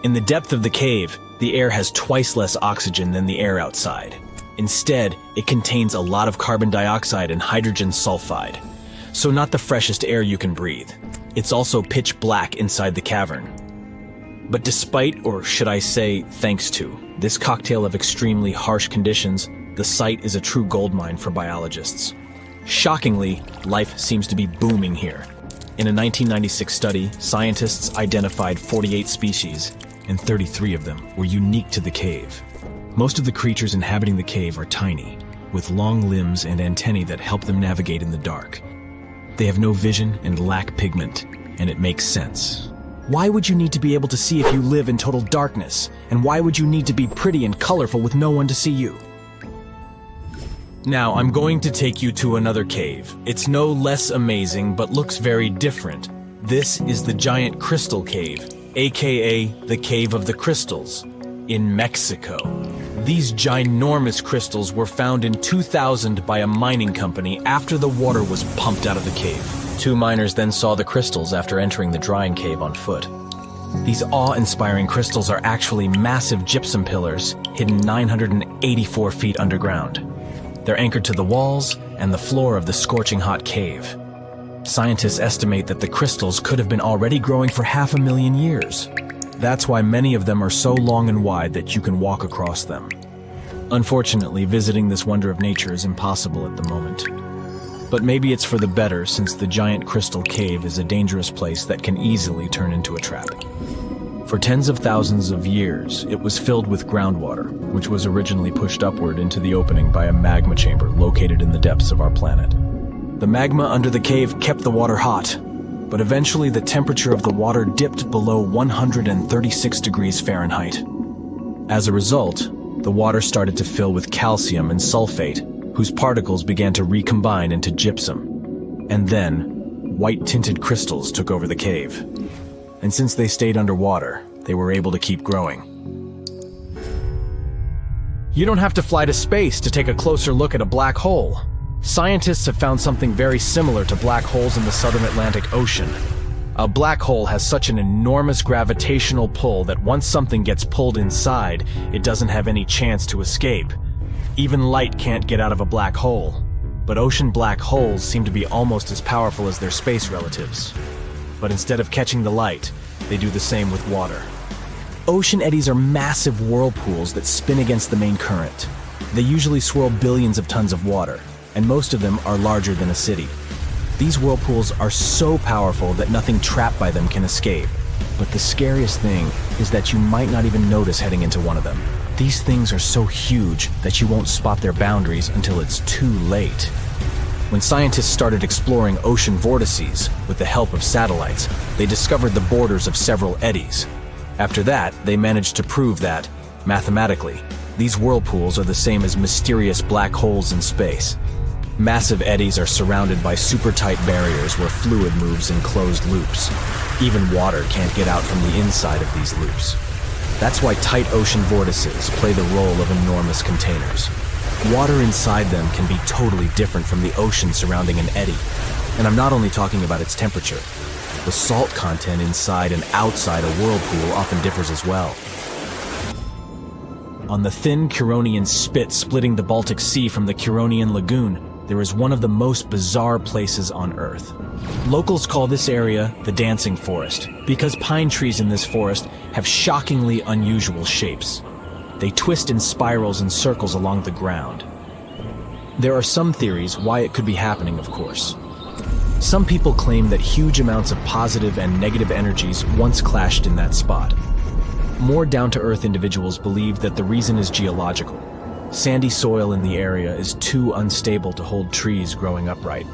In the depth of the cave, the air has twice less oxygen than the air outside. Instead, it contains a lot of carbon dioxide and hydrogen sulfide, so not the freshest air you can breathe. It's also pitch black inside the cavern. But despite, or should I say thanks to, this cocktail of extremely harsh conditions, the site is a true goldmine for biologists. Shockingly, life seems to be booming here. In a 1996 study, scientists identified 48 species, and 33 of them were unique to the cave. Most of the creatures inhabiting the cave are tiny, with long limbs and antennae that help them navigate in the dark. They have no vision and lack pigment, and it makes sense. Why would you need to be able to see if you live in total darkness? And why would you need to be pretty and colorful with no one to see you? Now, I'm going to take you to another cave. It's no less amazing, but looks very different. This is the Giant Crystal Cave, aka the Cave of the Crystals, in Mexico. These ginormous crystals were found in 2000 by a mining company after the water was pumped out of the cave. 2 miners then saw the crystals after entering the drying cave on foot. These awe-inspiring crystals are actually massive gypsum pillars hidden 984 feet underground. They're anchored to the walls and the floor of the scorching hot cave. Scientists estimate that the crystals could have been already growing for 500,000 years. That's why many of them are so long and wide that you can walk across them. Unfortunately, visiting this wonder of nature is impossible at the moment. But maybe it's for the better, since the Giant Crystal Cave is a dangerous place that can easily turn into a trap. For tens of thousands of years, it was filled with groundwater, which was originally pushed upward into the opening by a magma chamber located in the depths of our planet. The magma under the cave kept the water hot, but eventually the temperature of the water dipped below 136 degrees Fahrenheit. As a result, the water started to fill with calcium and sulfate, whose particles began to recombine into gypsum. And then, white-tinted crystals took over the cave. And since they stayed underwater, they were able to keep growing. You don't have to fly to space to take a closer look at a black hole. Scientists have found something very similar to black holes in the southern Atlantic Ocean. A black hole has such an enormous gravitational pull that once something gets pulled inside, it doesn't have any chance to escape. Even light can't get out of a black hole. But ocean black holes seem to be almost as powerful as their space relatives. But instead of catching the light, they do the same with water. Ocean eddies are massive whirlpools that spin against the main current. They usually swirl billions of tons of water, and most of them are larger than a city. These whirlpools are so powerful that nothing trapped by them can escape. But the scariest thing is that you might not even notice heading into one of them. These things are so huge that you won't spot their boundaries until it's too late. When scientists started exploring ocean vortices with the help of satellites, they discovered the borders of several eddies. After that, they managed to prove that, mathematically, these whirlpools are the same as mysterious black holes in space. Massive eddies are surrounded by super-tight barriers where fluid moves in closed loops. Even water can't get out from the inside of these loops. That's why tight ocean vortices play the role of enormous containers. Water inside them can be totally different from the ocean surrounding an eddy. And I'm not only talking about its temperature. The salt content inside and outside a whirlpool often differs as well. On the thin Curonian spit splitting the Baltic Sea from the Curonian Lagoon, there is one of the most bizarre places on Earth. Locals call this area the Dancing Forest because pine trees in this forest have shockingly unusual shapes. They twist in spirals and circles along the ground. There are some theories why it could be happening, of course. Some people claim that huge amounts of positive and negative energies once clashed in that spot. More down-to-earth individuals believe that the reason is geological. Sandy soil in the area is too unstable to hold trees growing upright.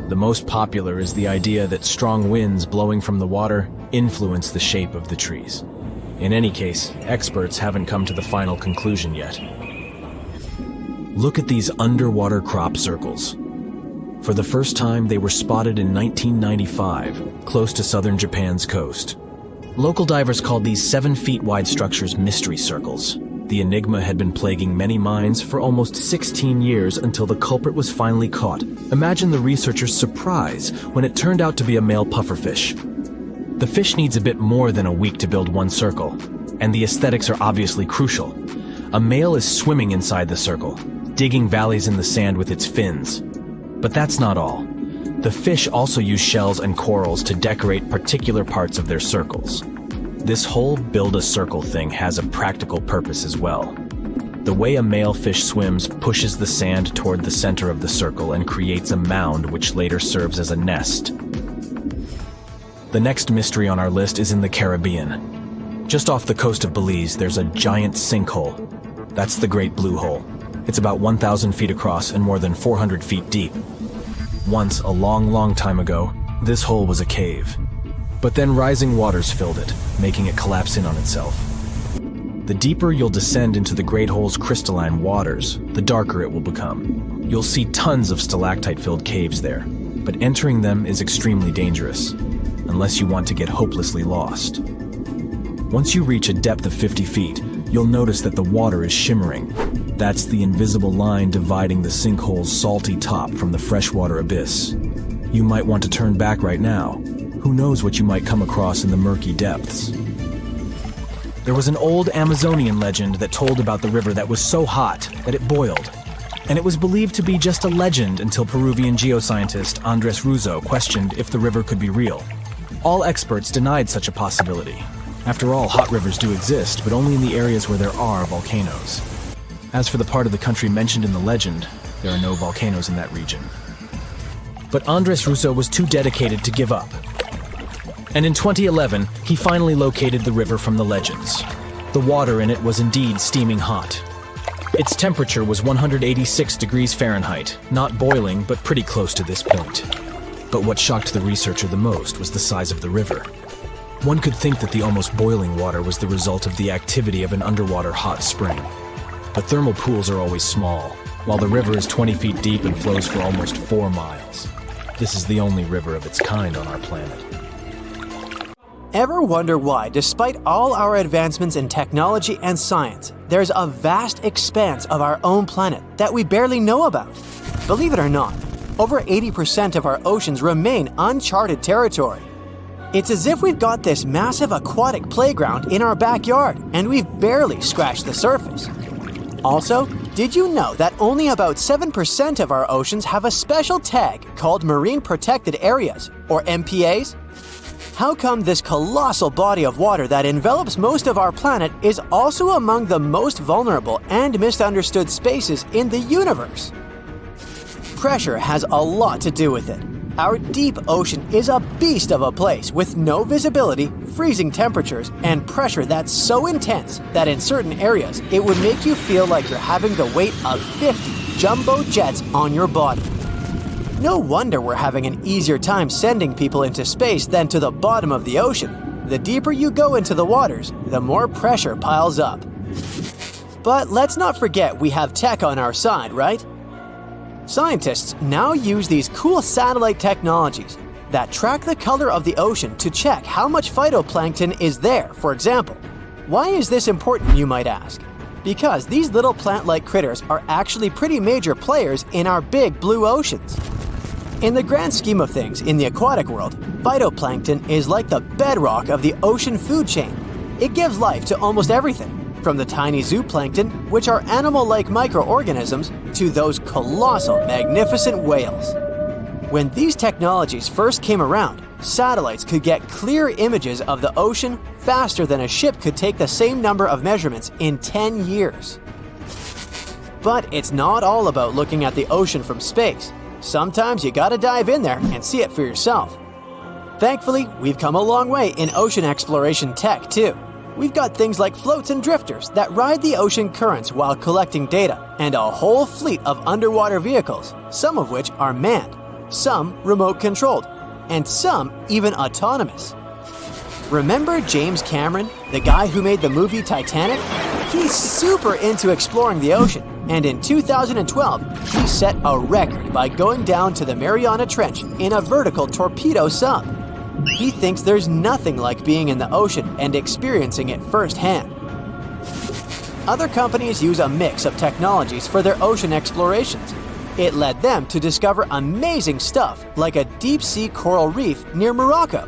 The most popular is the idea that strong winds blowing from the water influence the shape of the trees. In any case, experts haven't come to the final conclusion yet. Look at these underwater crop circles. For the first time, they were spotted in 1995, close to southern Japan's coast. Local divers called these 7-feet-wide structures mystery circles. The enigma had been plaguing many minds for almost 16 years until the culprit was finally caught. Imagine the researchers' surprise when it turned out to be a male pufferfish. The fish needs a bit more than a week to build one circle, and the aesthetics are obviously crucial. A male is swimming inside the circle, digging valleys in the sand with its fins. But that's not all. The fish also use shells and corals to decorate particular parts of their circles. This whole build-a-circle thing has a practical purpose as well. The way a male fish swims pushes the sand toward the center of the circle and creates a mound which later serves as a nest. The next mystery on our list is in the Caribbean. Just off the coast of Belize, there's a giant sinkhole. That's the Great Blue Hole. It's about 1,000 feet across and more than 400 feet deep. Once, a long, long time ago, this hole was a cave. But then rising waters filled it, making it collapse in on itself. The deeper you'll descend into the Great Hole's crystalline waters, the darker it will become. You'll see tons of stalactite-filled caves there, but entering them is extremely dangerous, unless you want to get hopelessly lost. Once you reach a depth of 50 feet, you'll notice that the water is shimmering. That's the invisible line dividing the sinkhole's salty top from the freshwater abyss. You might want to turn back right now. Who knows what you might come across in the murky depths? There was an old Amazonian legend that told about the river that was so hot that it boiled. And it was believed to be just a legend until Peruvian geoscientist Andres Russo questioned if the river could be real. All experts denied such a possibility. After all, hot rivers do exist, but only in the areas where there are volcanoes. As for the part of the country mentioned in the legend, there are no volcanoes in that region. But Andres Russo was too dedicated to give up. And in 2011, he finally located the river from the legends. The water in it was indeed steaming hot. Its temperature was 186 degrees Fahrenheit, not boiling, but pretty close to this point. But what shocked the researcher the most was the size of the river. One could think that the almost boiling water was the result of the activity of an underwater hot spring. But thermal pools are always small, while the river is 20 feet deep and flows for almost 4 miles. This is the only river of its kind on our planet. Ever wonder why, despite all our advancements in technology and science, there's a vast expanse of our own planet that we barely know about? Believe it or not, over 80% of our oceans remain uncharted territory. It's as if we've got this massive aquatic playground in our backyard, and we've barely scratched the surface. Also, did you know that only about 7% of our oceans have a special tag called Marine Protected Areas, or MPAs? How come this colossal body of water that envelops most of our planet is also among the most vulnerable and misunderstood spaces in the universe? Pressure has a lot to do with it. Our deep ocean is a beast of a place with no visibility, freezing temperatures, and pressure that's so intense that in certain areas it would make you feel like you're having the weight of 50 jumbo jets on your body. No wonder we're having an easier time sending people into space than to the bottom of the ocean. The deeper you go into the waters, the more pressure piles up. But let's not forget we have tech on our side, right? Scientists now use these cool satellite technologies that track the color of the ocean to check how much phytoplankton is there, for example. Why is this important, you might ask? Because these little plant-like critters are actually pretty major players in our big blue oceans. In the grand scheme of things in the aquatic world, phytoplankton is like the bedrock of the ocean food chain. It gives life to almost everything, from the tiny zooplankton, which are animal-like microorganisms, to those colossal, magnificent whales. When these technologies first came around, satellites could get clear images of the ocean faster than a ship could take the same number of measurements in 10 years. But it's not all about looking at the ocean from space. Sometimes you gotta dive in there and see it for yourself. Thankfully, we've come a long way in ocean exploration tech too. We've got things like floats and drifters that ride the ocean currents while collecting data, and a whole fleet of underwater vehicles, some of which are manned, some remote-controlled, and some even autonomous. Remember James Cameron, the guy who made the movie Titanic? He's super into exploring the ocean, and in 2012, he set a record by going down to the Mariana Trench in a vertical torpedo sub. He thinks there's nothing like being in the ocean and experiencing it firsthand. Other companies use a mix of technologies for their ocean explorations. It led them to discover amazing stuff like a deep-sea coral reef near Morocco,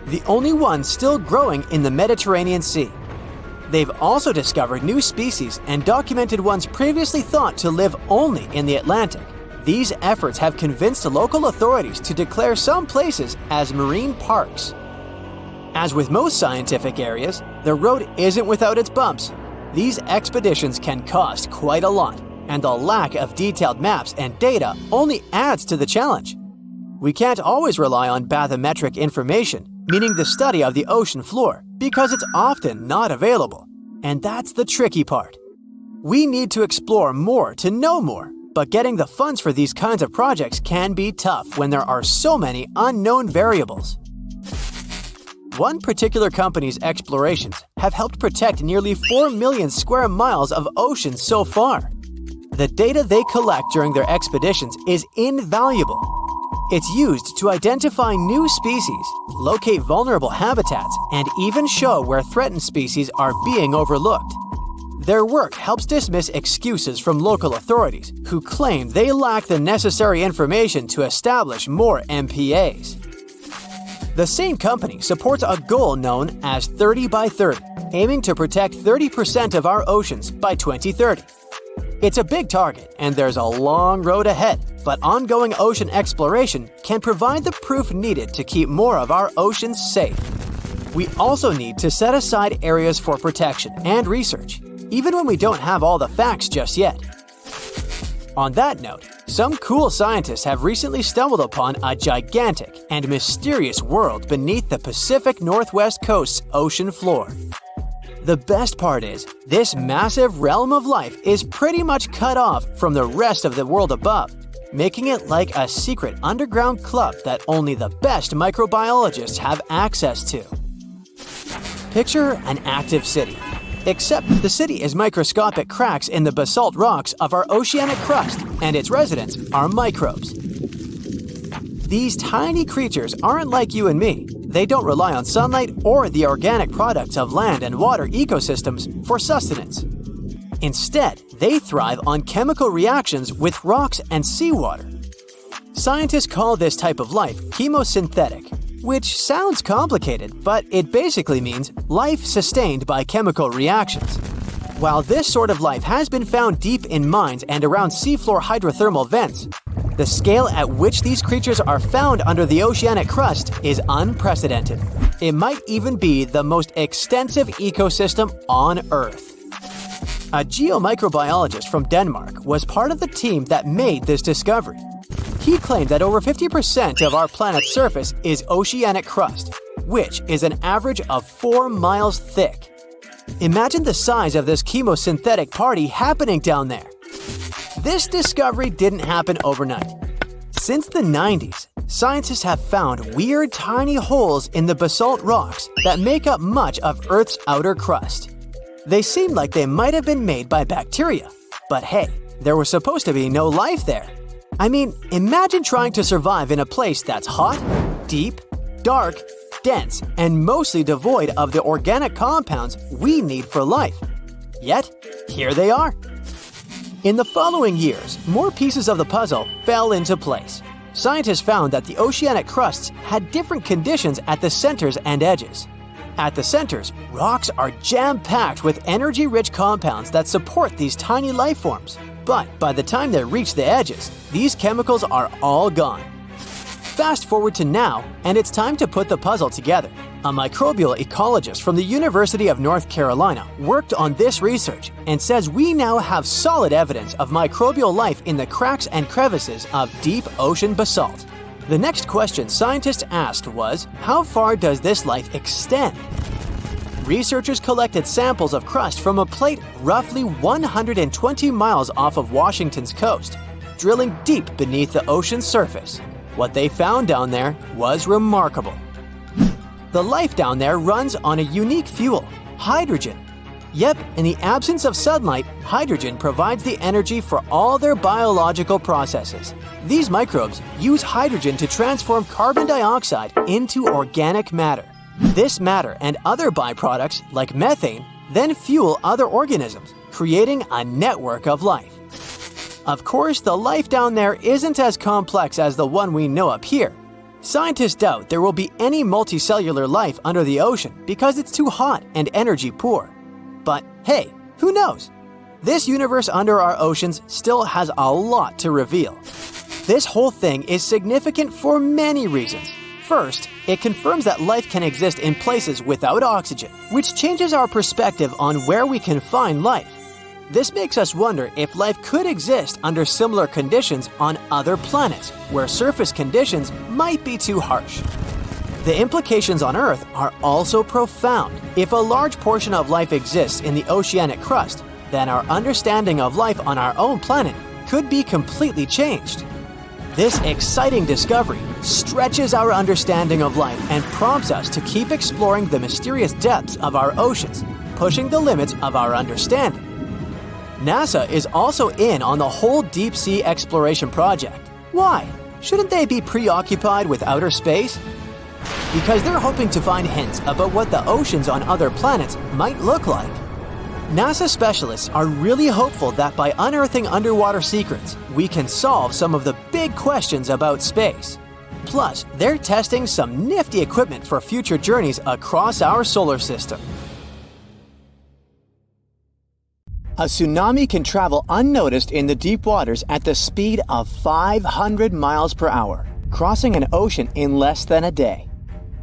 the only one still growing in the Mediterranean Sea. They've also discovered new species and documented ones previously thought to live only in the Atlantic. These efforts have convinced local authorities to declare some places as marine parks. As with most scientific areas, the road isn't without its bumps. These expeditions can cost quite a lot, and the lack of detailed maps and data only adds to the challenge. We can't always rely on bathymetric information, meaning the study of the ocean floor, because it's often not available. And that's the tricky part. We need to explore more to know more, but getting the funds for these kinds of projects can be tough when there are so many unknown variables. One particular company's explorations have helped protect nearly 4 million square miles of ocean so far. The data they collect during their expeditions is invaluable. It's used to identify new species, locate vulnerable habitats, and even show where threatened species are being overlooked. Their work helps dismiss excuses from local authorities who claim they lack the necessary information to establish more MPAs. The same company supports a goal known as 30 by 30, aiming to protect 30% of our oceans by 2030. It's a big target, and there's a long road ahead, but ongoing ocean exploration can provide the proof needed to keep more of our oceans safe. We also need to set aside areas for protection and research, even when we don't have all the facts just yet. On that note, some cool scientists have recently stumbled upon a gigantic and mysterious world beneath the Pacific Northwest coast's ocean floor. The best part is, this massive realm of life is pretty much cut off from the rest of the world above, making it like a secret underground club that only the best microbiologists have access to. Picture an active city, except the city is microscopic cracks in the basalt rocks of our oceanic crust, and its residents are microbes. These tiny creatures aren't like you and me. They don't rely on sunlight or the organic products of land and water ecosystems for sustenance. Instead, they thrive on chemical reactions with rocks and seawater. Scientists call this type of life chemosynthetic, which sounds complicated, but it basically means life sustained by chemical reactions. While this sort of life has been found deep in mines and around seafloor hydrothermal vents, the scale at which these creatures are found under the oceanic crust is unprecedented. It might even be the most extensive ecosystem on Earth. A geomicrobiologist from Denmark was part of the team that made this discovery. He claimed that over 50% of our planet's surface is oceanic crust, which is an average of 4 miles thick. Imagine the size of this chemosynthetic party happening down there. This discovery didn't happen overnight. Since the 90s, scientists have found weird tiny holes in the basalt rocks that make up much of Earth's outer crust. They seem like they might have been made by bacteria, but hey, there was supposed to be no life there. I mean, imagine trying to survive in a place that's hot, deep, dark, dense, and mostly devoid of the organic compounds we need for life. Yet, here they are. In the following years, more pieces of the puzzle fell into place. Scientists found that the oceanic crusts had different conditions at the centers and edges. At the centers, rocks are jam-packed with energy-rich compounds that support these tiny life forms. But by the time they reach the edges, these chemicals are all gone. Fast forward to now, and it's time to put the puzzle together. A microbial ecologist from the University of North Carolina worked on this research and says we now have solid evidence of microbial life in the cracks and crevices of deep ocean basalt. The next question scientists asked was, how far does this life extend? Researchers collected samples of crust from a plate roughly 120 miles off of Washington's coast, drilling deep beneath the ocean's surface. What they found down there was remarkable. The life down there runs on a unique fuel, hydrogen. Yep, in the absence of sunlight, hydrogen provides the energy for all their biological processes. These microbes use hydrogen to transform carbon dioxide into organic matter. This matter and other byproducts, like methane, then fuel other organisms, creating a network of life. Of course, the life down there isn't as complex as the one we know up here. Scientists doubt there will be any multicellular life under the ocean because it's too hot and energy poor. But hey, who knows? This universe under our oceans still has a lot to reveal. This whole thing is significant for many reasons. First, it confirms that life can exist in places without oxygen, which changes our perspective on where we can find life. This makes us wonder if life could exist under similar conditions on other planets, where surface conditions might be too harsh. The implications on Earth are also profound. If a large portion of life exists in the oceanic crust, then our understanding of life on our own planet could be completely changed. This exciting discovery stretches our understanding of life and prompts us to keep exploring the mysterious depths of our oceans, pushing the limits of our understanding. NASA is also in on the whole deep sea exploration project. Why? Shouldn't they be preoccupied with outer space? Because they're hoping to find hints about what the oceans on other planets might look like. NASA specialists are really hopeful that by unearthing underwater secrets, we can solve some of the big questions about space. Plus, they're testing some nifty equipment for future journeys across our solar system. A tsunami can travel unnoticed in the deep waters at the speed of 500 miles per hour, crossing an ocean in less than a day.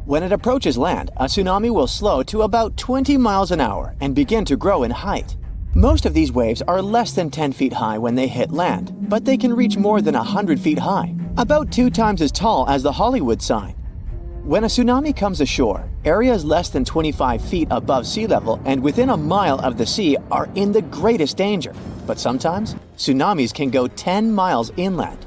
When it approaches land, a tsunami will slow to about 20 miles an hour and begin to grow in height. Most of these waves are less than 10 feet high when they hit land, but they can reach more than 100 feet high, about 2 times as tall as the Hollywood sign. When a tsunami comes ashore, areas less than 25 feet above sea level and within a mile of the sea are in the greatest danger. But sometimes, tsunamis can go 10 miles inland.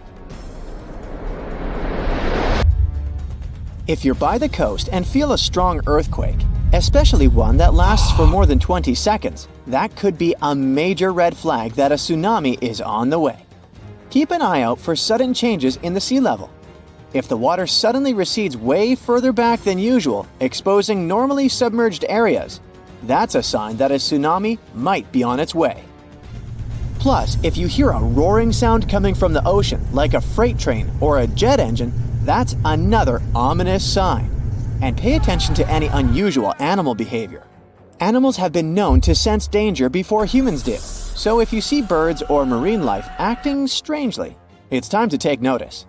If you're by the coast and feel a strong earthquake, especially one that lasts for more than 20 seconds, that could be a major red flag that a tsunami is on the way. Keep an eye out for sudden changes in the sea level. If the water suddenly recedes way further back than usual, exposing normally submerged areas, that's a sign that a tsunami might be on its way. Plus, if you hear a roaring sound coming from the ocean, like a freight train or a jet engine, that's another ominous sign. And pay attention to any unusual animal behavior. Animals have been known to sense danger before humans did, so if you see birds or marine life acting strangely, it's time to take notice.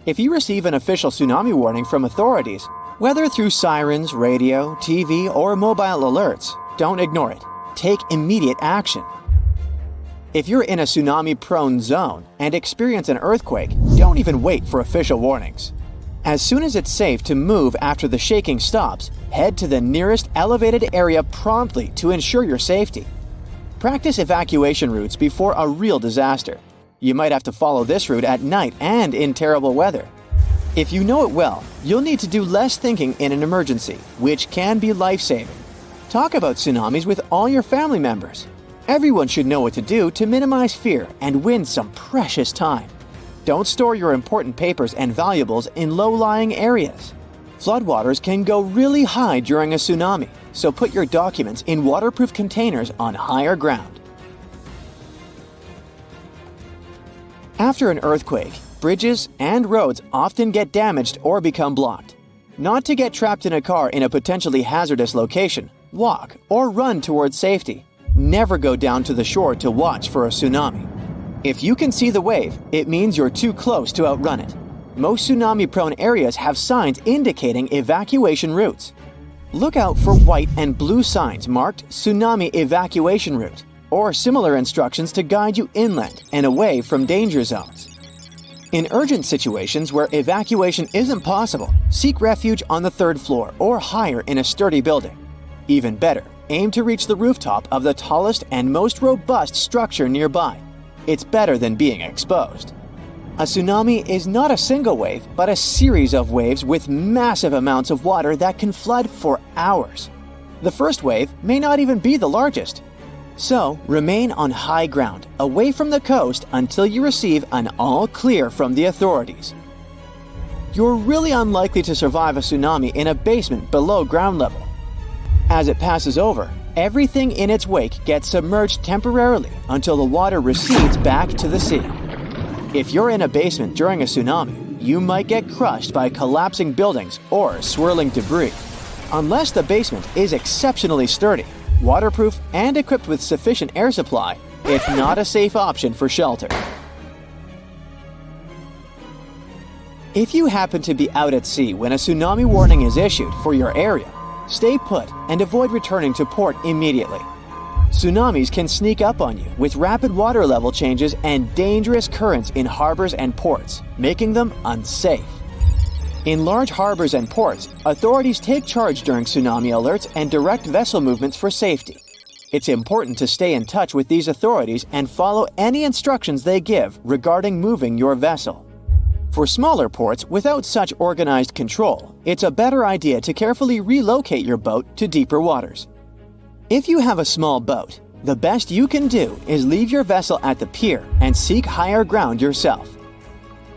If you receive an official tsunami warning from authorities, whether through sirens, radio, TV, or mobile alerts, don't ignore it. Take immediate action. If you're in a tsunami-prone zone and experience an earthquake, don't even wait for official warnings. As soon as it's safe to move after the shaking stops, head to the nearest elevated area promptly to ensure your safety. Practice evacuation routes before a real disaster. You might have to follow this route at night and in terrible weather. If you know it well, you'll need to do less thinking in an emergency, which can be life-saving. Talk about tsunamis with all your family members. Everyone should know what to do to minimize fear and win some precious time. Don't store your important papers and valuables in low-lying areas. Floodwaters can go really high during a tsunami, so put your documents in waterproof containers on higher ground. After an earthquake, bridges and roads often get damaged or become blocked. Not to get trapped in a car in a potentially hazardous location, walk or run towards safety. Never go down to the shore to watch for a tsunami. If you can see the wave, it means you're too close to outrun it. Most tsunami-prone areas have signs indicating evacuation routes. Look out for white and blue signs marked Tsunami Evacuation Route, or similar instructions to guide you inland and away from danger zones. In urgent situations where evacuation isn't possible, seek refuge on the 3rd floor or higher in a sturdy building. Even better, aim to reach the rooftop of the tallest and most robust structure nearby. It's better than being exposed. A tsunami is not a single wave, but a series of waves with massive amounts of water that can flood for hours. The first wave may not even be the largest. So, remain on high ground, away from the coast until you receive an all clear from the authorities. You're really unlikely to survive a tsunami in a basement below ground level. As it passes over, everything in its wake gets submerged temporarily until the water recedes back to the sea. If you're in a basement during a tsunami, you might get crushed by collapsing buildings or swirling debris. Unless the basement is exceptionally sturdy, waterproof, and equipped with sufficient air supply, it's not a safe option for shelter. If you happen to be out at sea when a tsunami warning is issued for your area, stay put and avoid returning to port immediately. Tsunamis can sneak up on you with rapid water level changes and dangerous currents in harbors and ports, making them unsafe. In large harbors and ports, authorities take charge during tsunami alerts and direct vessel movements for safety. It's important to stay in touch with these authorities and follow any instructions they give regarding moving your vessel. For smaller ports without such organized control, it's a better idea to carefully relocate your boat to deeper waters. If you have a small boat, The best you can do is leave your vessel at the pier and seek higher ground yourself.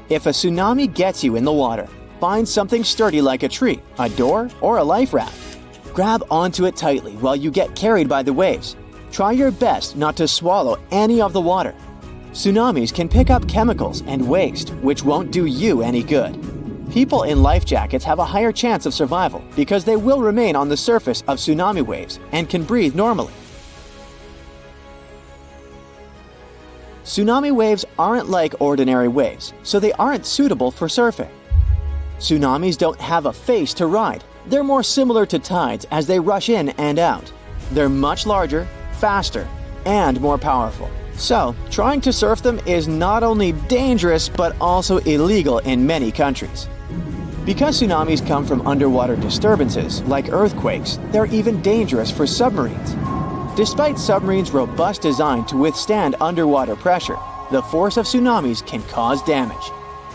If a tsunami gets you in the water, find something sturdy like a tree, a door, or a life raft. Grab onto it tightly while you get carried by the waves. Try your best not to swallow any of the water. Tsunamis can pick up chemicals and waste, which won't do you any good. People in life jackets have a higher chance of survival because they will remain on the surface of tsunami waves and can breathe normally. Tsunami waves aren't like ordinary waves, so they aren't suitable for surfing. Tsunamis don't have a face to ride. They're more similar to tides as they rush in and out. They're much larger, faster, and more powerful. So, trying to surf them is not only dangerous but also illegal in many countries. Because tsunamis come from underwater disturbances, like earthquakes, they're even dangerous for submarines. Despite submarines' robust design to withstand underwater pressure, the force of tsunamis can cause damage.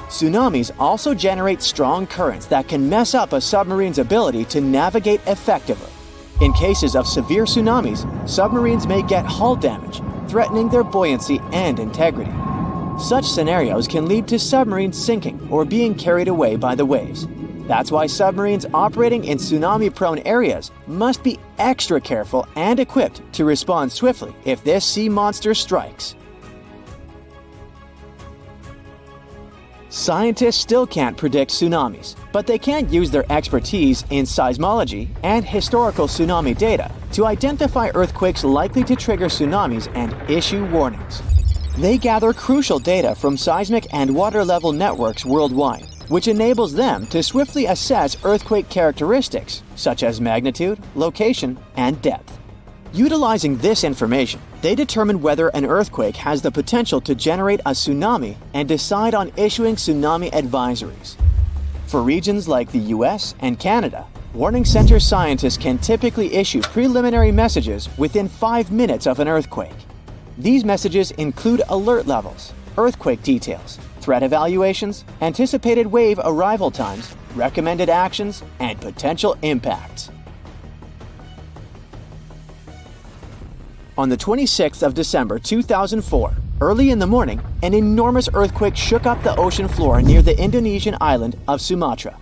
Tsunamis also generate strong currents that can mess up a submarine's ability to navigate effectively. In cases of severe tsunamis, submarines may get hull damage, threatening their buoyancy and integrity. Such scenarios can lead to submarines sinking or being carried away by the waves. That's why submarines operating in tsunami-prone areas must be extra careful and equipped to respond swiftly if this sea monster strikes. Scientists still can't predict tsunamis, but they can use their expertise in seismology and historical tsunami data to identify earthquakes likely to trigger tsunamis and issue warnings. They gather crucial data from seismic and water level networks worldwide, which enables them to swiftly assess earthquake characteristics such as magnitude, location, and depth. Utilizing this information, they determine whether an earthquake has the potential to generate a tsunami and decide on issuing tsunami advisories. For regions like the US and Canada, warning center scientists can typically issue preliminary messages within 5 minutes of an earthquake. These messages include alert levels, earthquake details, threat evaluations, anticipated wave arrival times, recommended actions, and potential impacts. On the 26th of December 2004, early in the morning, an enormous earthquake shook up the ocean floor near the Indonesian island of Sumatra.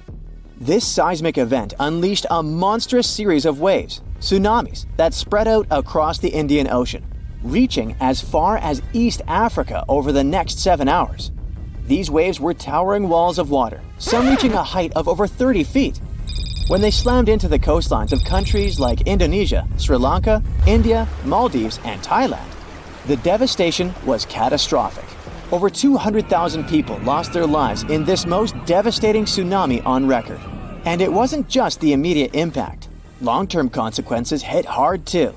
This seismic event unleashed a monstrous series of waves, tsunamis, that spread out across the Indian Ocean, reaching as far as East Africa over the next 7 hours. These waves were towering walls of water, some reaching a height of over 30 feet. When they slammed into the coastlines of countries like Indonesia, Sri Lanka, India, Maldives, and Thailand, the devastation was catastrophic. Over 200,000 people lost their lives in this most devastating tsunami on record. And it wasn't just the immediate impact. Long-term consequences hit hard too.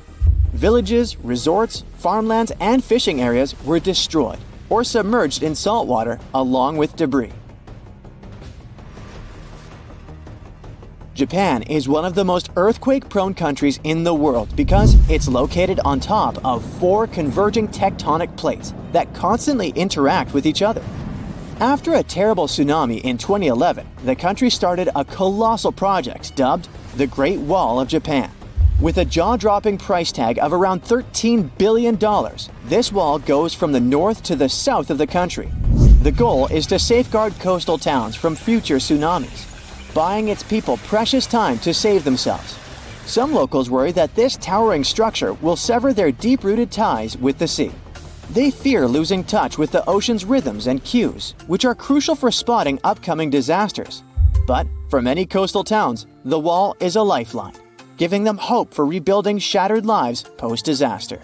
Villages, resorts, farmlands, and fishing areas were destroyed or submerged in salt water along with debris. Japan is one of the most earthquake-prone countries in the world because it's located on top of 4 converging tectonic plates that constantly interact with each other. After a terrible tsunami in 2011, the country started a colossal project dubbed the Great Wall of Japan. With a jaw-dropping price tag of around $13 billion, this wall goes from the north to the south of the country. The goal is to safeguard coastal towns from future tsunamis, buying its people precious time to save themselves. Some locals worry that this towering structure will sever their deep-rooted ties with the sea. They fear losing touch with the ocean's rhythms and cues, which are crucial for spotting upcoming disasters. But for many coastal towns, the wall is a lifeline, giving them hope for rebuilding shattered lives post-disaster.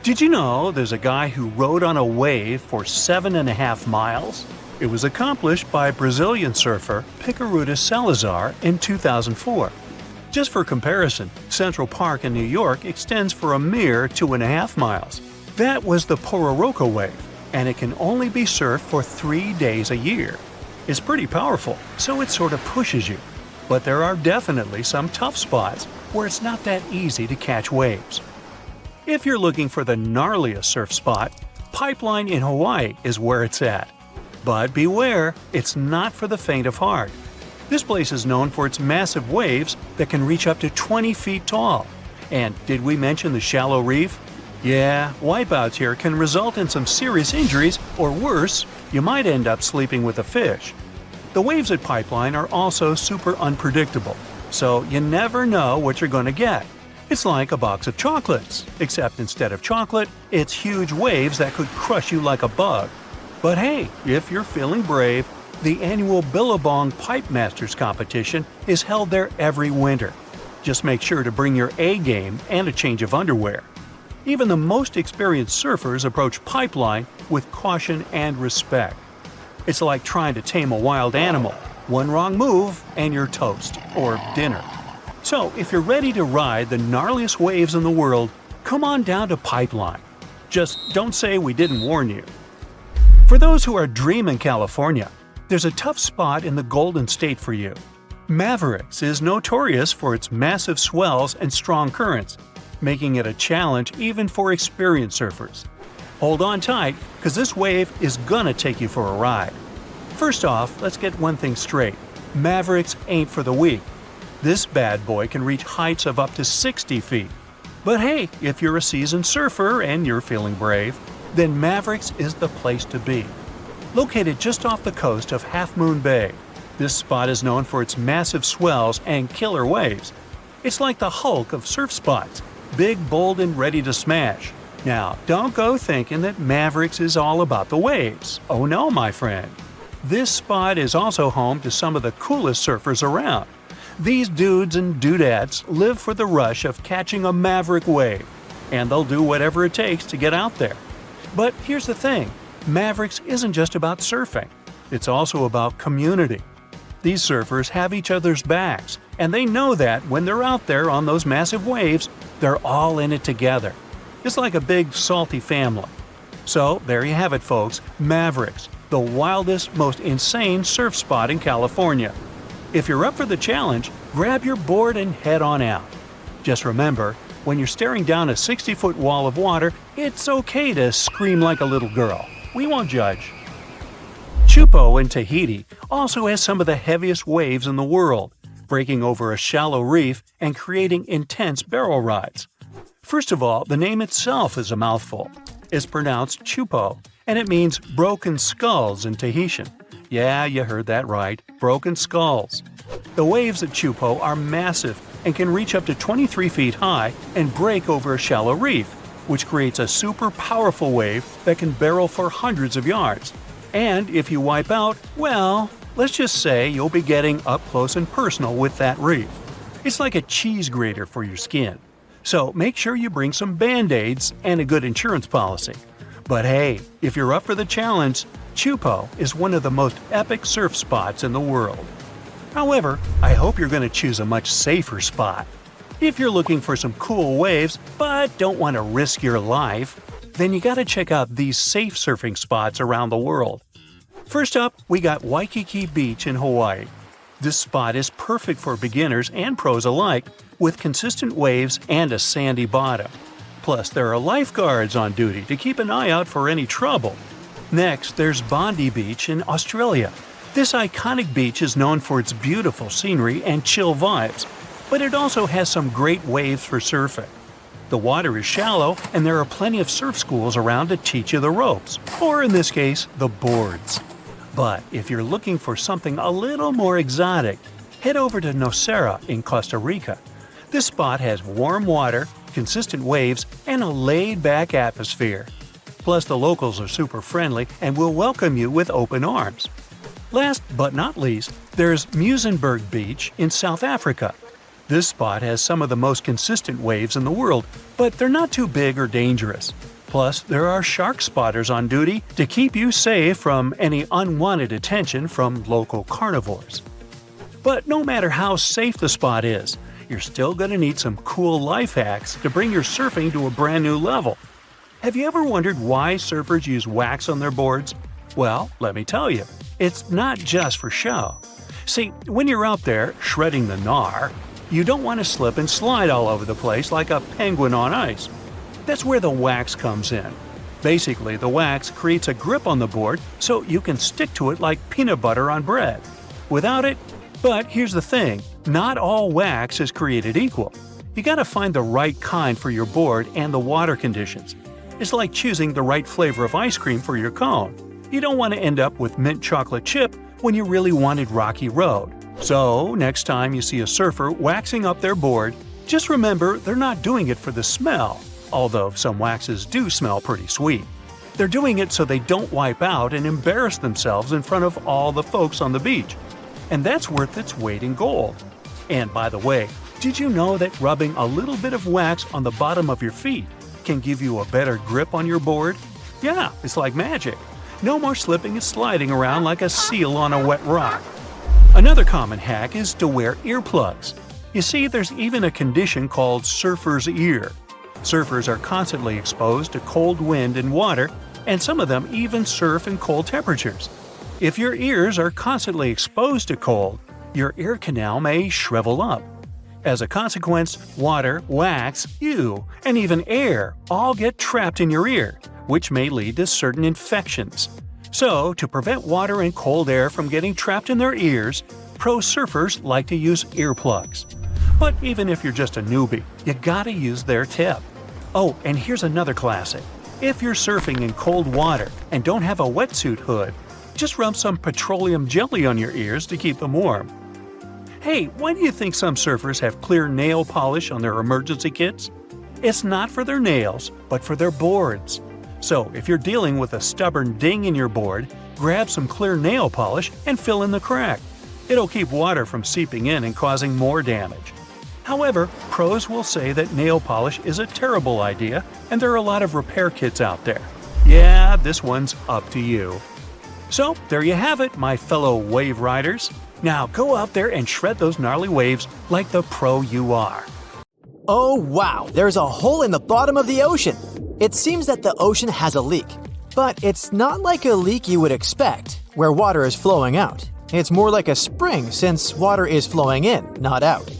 Did you know there's a guy who rode on a wave for 7.5 miles? It was accomplished by Brazilian surfer Picaruta Salazar in 2004. Just for comparison, Central Park in New York extends for a mere 2.5 miles. That was the Pororoca wave, and it can only be surfed for 3 days a year. It's pretty powerful, so it sort of pushes you. But there are definitely some tough spots where it's not that easy to catch waves. If you're looking for the gnarliest surf spot, Pipeline in Hawaii is where it's at. But beware, it's not for the faint of heart. This place is known for its massive waves that can reach up to 20 feet tall. And did we mention the shallow reef? Yeah, wipeouts here can result in some serious injuries, or worse, you might end up sleeping with a fish. The waves at Pipeline are also super unpredictable, so you never know what you're going to get. It's like a box of chocolates, except instead of chocolate, it's huge waves that could crush you like a bug. But hey, if you're feeling brave, the annual Billabong Pipe Masters competition is held there every winter. Just make sure to bring your A game and a change of underwear. Even the most experienced surfers approach Pipeline with caution and respect. It's like trying to tame a wild animal. One wrong move and you're toast, or dinner. So if you're ready to ride the gnarliest waves in the world, come on down to Pipeline. Just don't say we didn't warn you. For those who are dreaming California, there's a tough spot in the Golden State for you. Mavericks is notorious for its massive swells and strong currents, making it a challenge even for experienced surfers. Hold on tight, because this wave is gonna take you for a ride. First off, let's get one thing straight. Mavericks ain't for the weak. This bad boy can reach heights of up to 60 feet. But hey, if you're a seasoned surfer and you're feeling brave, then Mavericks is the place to be. Located just off the coast of Half Moon Bay, this spot is known for its massive swells and killer waves. It's like the Hulk of surf spots. Big, bold, and ready to smash. Now, don't go thinking that Mavericks is all about the waves. Oh no, my friend. This spot is also home to some of the coolest surfers around. These dudes and dudettes live for the rush of catching a maverick wave, and they'll do whatever it takes to get out there. But here's the thing, Mavericks isn't just about surfing. It's also about community. These surfers have each other's backs, and they know that when they're out there on those massive waves, they're all in it together. It's like a big, salty family. So there you have it, folks, Mavericks, the wildest, most insane surf spot in California. If you're up for the challenge, grab your board and head on out. Just remember, when you're staring down a 60-foot wall of water, it's okay to scream like a little girl. We won't judge. Chupo in Tahiti also has some of the heaviest waves in the world, breaking over a shallow reef and creating intense barrel rides. First of all, the name itself is a mouthful. It's pronounced Chupo, and it means broken skulls in Tahitian. Yeah, you heard that right, broken skulls. The waves at Chupo are massive and can reach up to 23 feet high and break over a shallow reef, which creates a super powerful wave that can barrel for hundreds of yards. And if you wipe out, well, let's just say you'll be getting up close and personal with that reef. It's like a cheese grater for your skin. So make sure you bring some Band-Aids and a good insurance policy. But hey, if you're up for the challenge, Chupo is one of the most epic surf spots in the world. However, I hope you're going to choose a much safer spot. If you're looking for some cool waves but don't want to risk your life, then you gotta check out these safe surfing spots around the world. First up, we got Waikiki Beach in Hawaii. This spot is perfect for beginners and pros alike, with consistent waves and a sandy bottom. Plus, there are lifeguards on duty to keep an eye out for any trouble. Next, there's Bondi Beach in Australia. This iconic beach is known for its beautiful scenery and chill vibes, but it also has some great waves for surfing. The water is shallow, and there are plenty of surf schools around to teach you the ropes, or in this case, the boards. But if you're looking for something a little more exotic, head over to Nocera in Costa Rica. This spot has warm water, consistent waves, and a laid-back atmosphere. Plus, the locals are super friendly and will welcome you with open arms. Last but not least, there's Muizenberg Beach in South Africa. This spot has some of the most consistent waves in the world, but they're not too big or dangerous. Plus, there are shark spotters on duty to keep you safe from any unwanted attention from local carnivores. But no matter how safe the spot is, you're still going to need some cool life hacks to bring your surfing to a brand new level. Have you ever wondered why surfers use wax on their boards? Well, let me tell you, it's not just for show. See, when you're out there shredding the gnar, you don't want to slip and slide all over the place like a penguin on ice. That's where the wax comes in. Basically, the wax creates a grip on the board so you can stick to it like peanut butter on bread. Without it, but here's the thing, not all wax is created equal. You gotta find the right kind for your board and the water conditions. It's like choosing the right flavor of ice cream for your cone. You don't want to end up with mint chocolate chip when you really wanted rocky road. So, next time you see a surfer waxing up their board, just remember they're not doing it for the smell, although some waxes do smell pretty sweet. They're doing it so they don't wipe out and embarrass themselves in front of all the folks on the beach. And that's worth its weight in gold. And by the way, did you know that rubbing a little bit of wax on the bottom of your feet can give you a better grip on your board? Yeah, it's like magic. No more slipping and sliding around like a seal on a wet rock. Another common hack is to wear earplugs. You see, there's even a condition called surfer's ear. Surfers are constantly exposed to cold wind and water, and some of them even surf in cold temperatures. If your ears are constantly exposed to cold, your ear canal may shrivel up. As a consequence, water, wax, you, and even air all get trapped in your ear, which may lead to certain infections. So, to prevent water and cold air from getting trapped in their ears, pro surfers like to use earplugs. But even if you're just a newbie, you gotta use their tip. Oh, and here's another classic. If you're surfing in cold water and don't have a wetsuit hood, just rub some petroleum jelly on your ears to keep them warm. Hey, why do you think some surfers have clear nail polish on their emergency kits? It's not for their nails, but for their boards. So, if you're dealing with a stubborn ding in your board, grab some clear nail polish and fill in the crack. It'll keep water from seeping in and causing more damage. However, pros will say that nail polish is a terrible idea, and there are a lot of repair kits out there. Yeah, this one's up to you. So, there you have it, my fellow wave riders. Now go out there and shred those gnarly waves like the pro you are. Oh wow, there's a hole in the bottom of the ocean. It seems that the ocean has a leak. But it's not like a leak you would expect, where water is flowing out. It's more like a spring since water is flowing in, not out.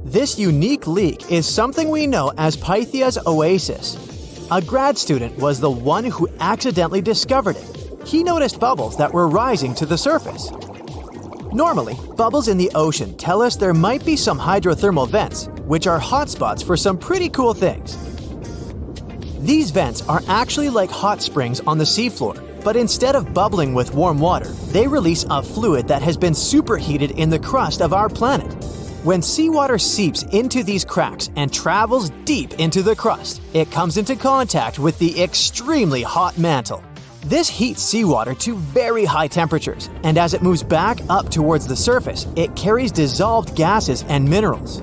This unique leak is something we know as Pythia's oasis. A grad student was the one who accidentally discovered it. He noticed bubbles that were rising to the surface. Normally, bubbles in the ocean tell us there might be some hydrothermal vents, which are hotspots for some pretty cool things. These vents are actually like hot springs on the seafloor, but instead of bubbling with warm water, they release a fluid that has been superheated in the crust of our planet. When seawater seeps into these cracks and travels deep into the crust, it comes into contact with the extremely hot mantle. This heats seawater to very high temperatures, and as it moves back up towards the surface, it carries dissolved gases and minerals.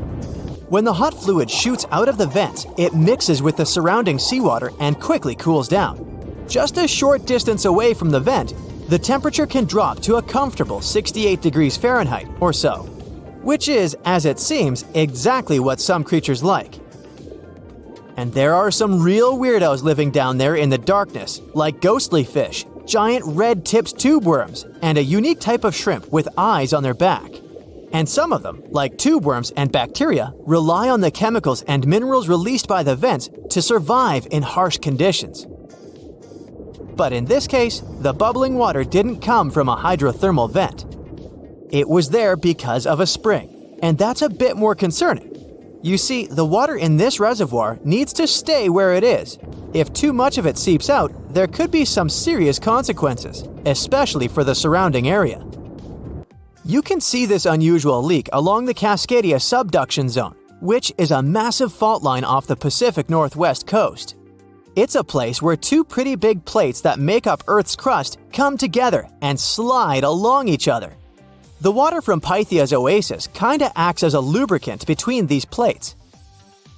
When the hot fluid shoots out of the vents, it mixes with the surrounding seawater and quickly cools down. Just a short distance away from the vent, the temperature can drop to a comfortable 68 degrees Fahrenheit or so, which is, as it seems, exactly what some creatures like. And there are some real weirdos living down there in the darkness, like ghostly fish, giant red-tipped tube worms, and a unique type of shrimp with eyes on their back. And some of them, like tube worms and bacteria, rely on the chemicals and minerals released by the vents to survive in harsh conditions. But in this case, the bubbling water didn't come from a hydrothermal vent. It was there because of a spring, and that's a bit more concerning. You see, the water in this reservoir needs to stay where it is. If too much of it seeps out, there could be some serious consequences, especially for the surrounding area. You can see this unusual leak along the Cascadia subduction zone, which is a massive fault line off the Pacific Northwest coast. It's a place where two pretty big plates that make up Earth's crust come together and slide along each other. The water from Pythia's oasis kinda acts as a lubricant between these plates.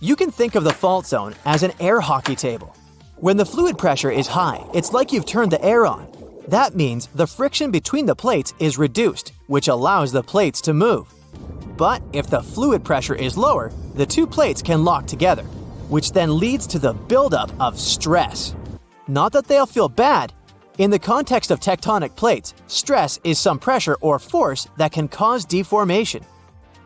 You can think of the fault zone as an air hockey table. When the fluid pressure is high, it's like you've turned the air on. That means the friction between the plates is reduced, which allows the plates to move. But if the fluid pressure is lower, the two plates can lock together, which then leads to the buildup of stress. Not that they'll feel bad. In the context of tectonic plates, stress is some pressure or force that can cause deformation.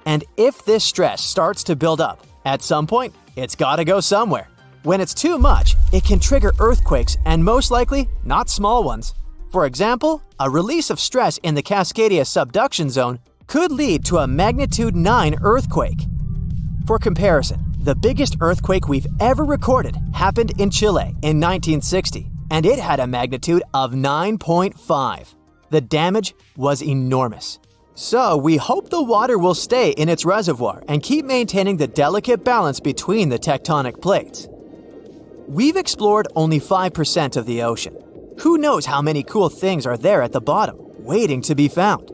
And if this stress starts to build up, at some point, it's gotta go somewhere. When it's too much, it can trigger earthquakes and most likely, not small ones. For example, a release of stress in the Cascadia subduction zone could lead to a magnitude 9 earthquake. For comparison, The biggest earthquake we've ever recorded happened in Chile in 1960, and it had a magnitude of 9.5. The damage was enormous. So we hope the water will stay in its reservoir and keep maintaining the delicate balance between the tectonic plates. We've explored only 5% of the ocean. Who knows how many cool things are there at the bottom, waiting to be found?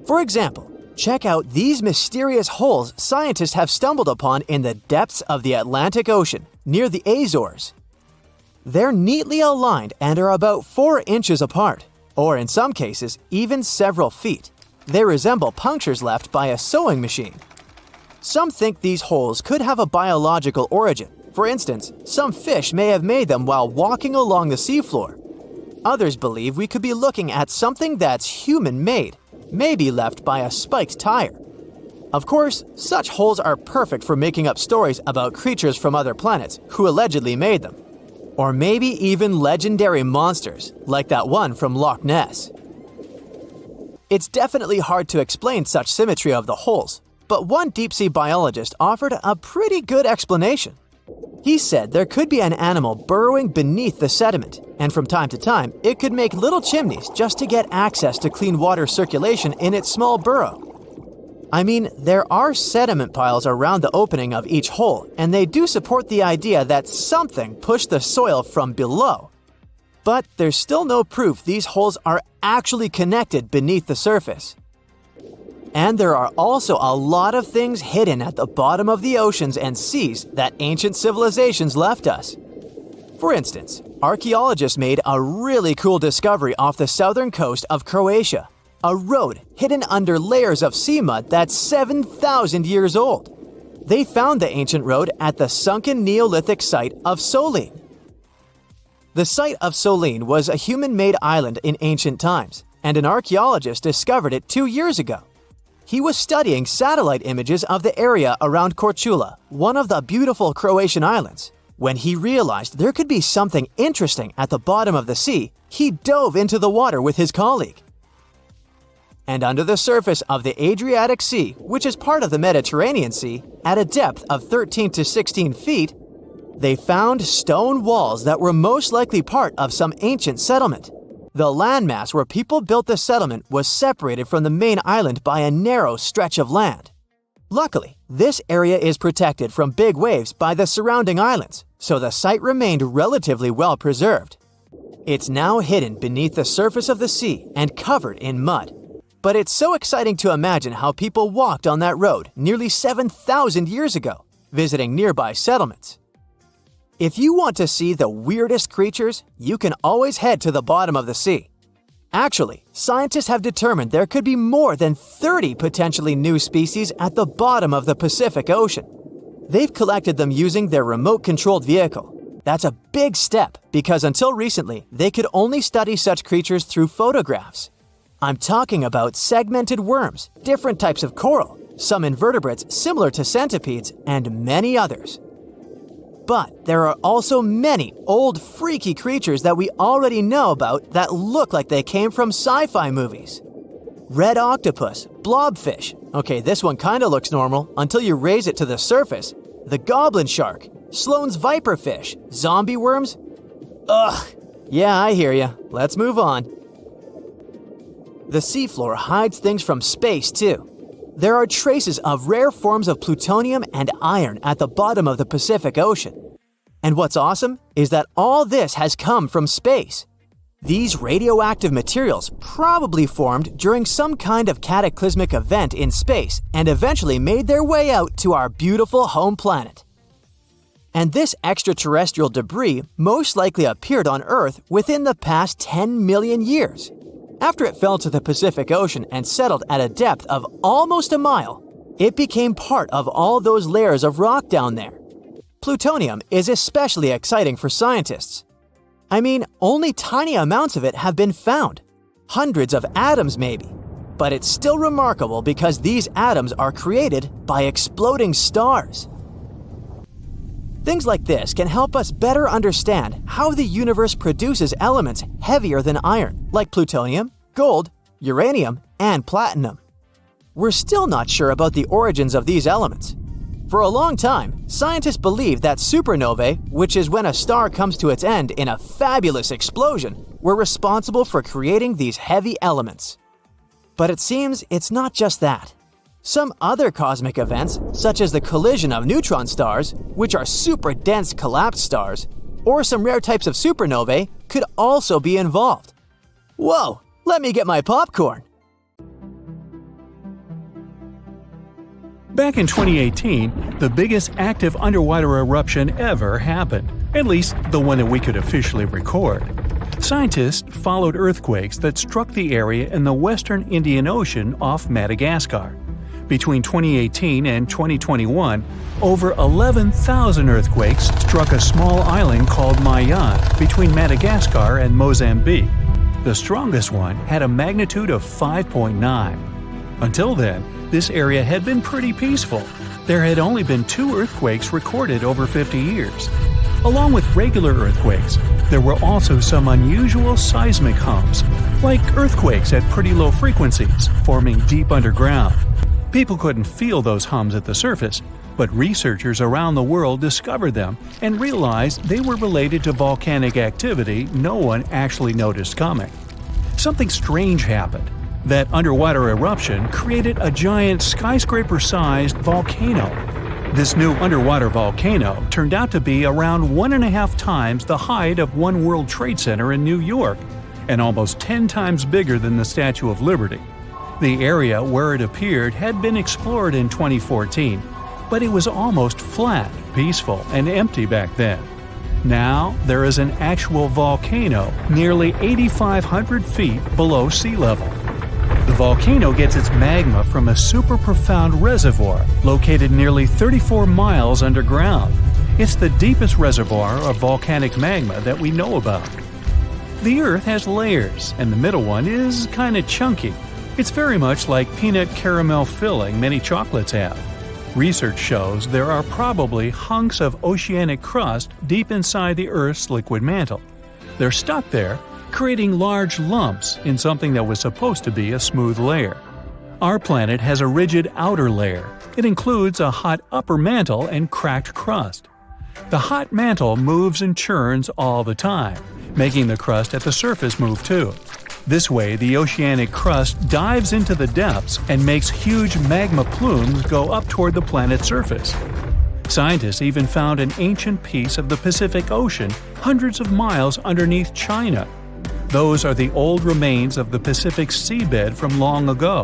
For example, check out these mysterious holes scientists have stumbled upon in the depths of the Atlantic Ocean, near the Azores. They're neatly aligned and are about 4 inches apart, or in some cases, even several feet. They resemble punctures left by a sewing machine. Some think these holes could have a biological origin. For instance, some fish may have made them while walking along the seafloor. Others believe we could be looking at something that's human-made, maybe left by a spiked tire. Of course, such holes are perfect for making up stories about creatures from other planets who allegedly made them. Or maybe even legendary monsters, like that one from Loch Ness. It's definitely hard to explain such symmetry of the holes, but one deep-sea biologist offered a pretty good explanation. He said there could be an animal burrowing beneath the sediment, and from time to time, it could make little chimneys just to get access to clean water circulation in its small burrow. I mean, there are sediment piles around the opening of each hole, and they do support the idea that something pushed the soil from below. But there's still no proof these holes are actually connected beneath the surface. And there are also a lot of things hidden at the bottom of the oceans and seas that ancient civilizations left us. For instance, archaeologists made a really cool discovery off the southern coast of Croatia, a road hidden under layers of sea mud that's 7,000 years old. They found the ancient road at the sunken Neolithic site of Solin. The site of Solin was a human-made island in ancient times, and an archaeologist discovered it 2 years ago. He was studying satellite images of the area around Korčula, one of the beautiful Croatian islands. When he realized there could be something interesting at the bottom of the sea, he dove into the water with his colleague. And under the surface of the Adriatic Sea, which is part of the Mediterranean Sea, at a depth of 13 to 16 feet, they found stone walls that were most likely part of some ancient settlement. The landmass where people built the settlement was separated from the main island by a narrow stretch of land. Luckily, this area is protected from big waves by the surrounding islands, so the site remained relatively well preserved. It's now hidden beneath the surface of the sea and covered in mud. But it's so exciting to imagine how people walked on that road nearly 7,000 years ago, visiting nearby settlements. If you want to see the weirdest creatures, you can always head to the bottom of the sea. Actually, scientists have determined there could be more than 30 potentially new species at the bottom of the Pacific Ocean. They've collected them using their remote-controlled vehicle. That's a big step because until recently, they could only study such creatures through photographs. I'm talking about segmented worms, different types of coral, some invertebrates similar to centipedes, and many others. But there are also many old freaky creatures that we already know about that look like they came from sci-fi movies. Red octopus, blobfish. Okay, this one kinda looks normal until you raise it to the surface. The goblin shark, Sloane's viperfish, zombie worms. Ugh. Yeah, I hear ya. Let's move on. The seafloor hides things from space too. There are traces of rare forms of plutonium and iron at the bottom of the Pacific Ocean. And what's awesome is that all this has come from space. These radioactive materials probably formed during some kind of cataclysmic event in space and eventually made their way out to our beautiful home planet. And this extraterrestrial debris most likely appeared on Earth within the past 10 million years. After it fell to the Pacific Ocean and settled at a depth of almost a mile, it became part of all those layers of rock down there. Plutonium is especially exciting for scientists. I mean, only tiny amounts of it have been found. Hundreds of atoms maybe. But it's still remarkable because these atoms are created by exploding stars. Things like this can help us better understand how the universe produces elements heavier than iron, like plutonium, gold, uranium, and platinum. We're still not sure about the origins of these elements. For a long time, scientists believed that supernovae, which is when a star comes to its end in a fabulous explosion, were responsible for creating these heavy elements. But it seems it's not just that. Some other cosmic events, such as the collision of neutron stars, which are super dense collapsed stars, or some rare types of supernovae, could also be involved. Whoa, let me get my popcorn! Back in 2018, the biggest active underwater eruption ever happened, at least the one that we could officially record. Scientists followed earthquakes that struck the area in the western Indian Ocean off Madagascar. Between 2018 and 2021, over 11,000 earthquakes struck a small island called Mayan between Madagascar and Mozambique. The strongest one had a magnitude of 5.9. Until then, this area had been pretty peaceful. There had only been 2 earthquakes recorded over 50 years. Along with regular earthquakes, there were also some unusual seismic hums, like earthquakes at pretty low frequencies, forming deep underground. People couldn't feel those hums at the surface, but researchers around the world discovered them and realized they were related to volcanic activity no one actually noticed coming. Something strange happened. That underwater eruption created a giant skyscraper-sized volcano. This new underwater volcano turned out to be around 1.5 times the height of One World Trade Center in New York, and almost 10 times bigger than the Statue of Liberty. The area where it appeared had been explored in 2014, but it was almost flat, peaceful, and empty back then. Now, there is an actual volcano nearly 8,500 feet below sea level. The volcano gets its magma from a super profound reservoir located nearly 34 miles underground. It's the deepest reservoir of volcanic magma that we know about. The Earth has layers, and the middle one is kinda chunky. It's very much like peanut caramel filling many chocolates have. Research shows there are probably hunks of oceanic crust deep inside the Earth's liquid mantle. They're stuck there, creating large lumps in something that was supposed to be a smooth layer. Our planet has a rigid outer layer. It includes a hot upper mantle and cracked crust. The hot mantle moves and churns all the time, making the crust at the surface move too. This way, the oceanic crust dives into the depths and makes huge magma plumes go up toward the planet's surface. Scientists even found an ancient piece of the Pacific Ocean hundreds of miles underneath China. Those are the old remains of the Pacific seabed from long ago,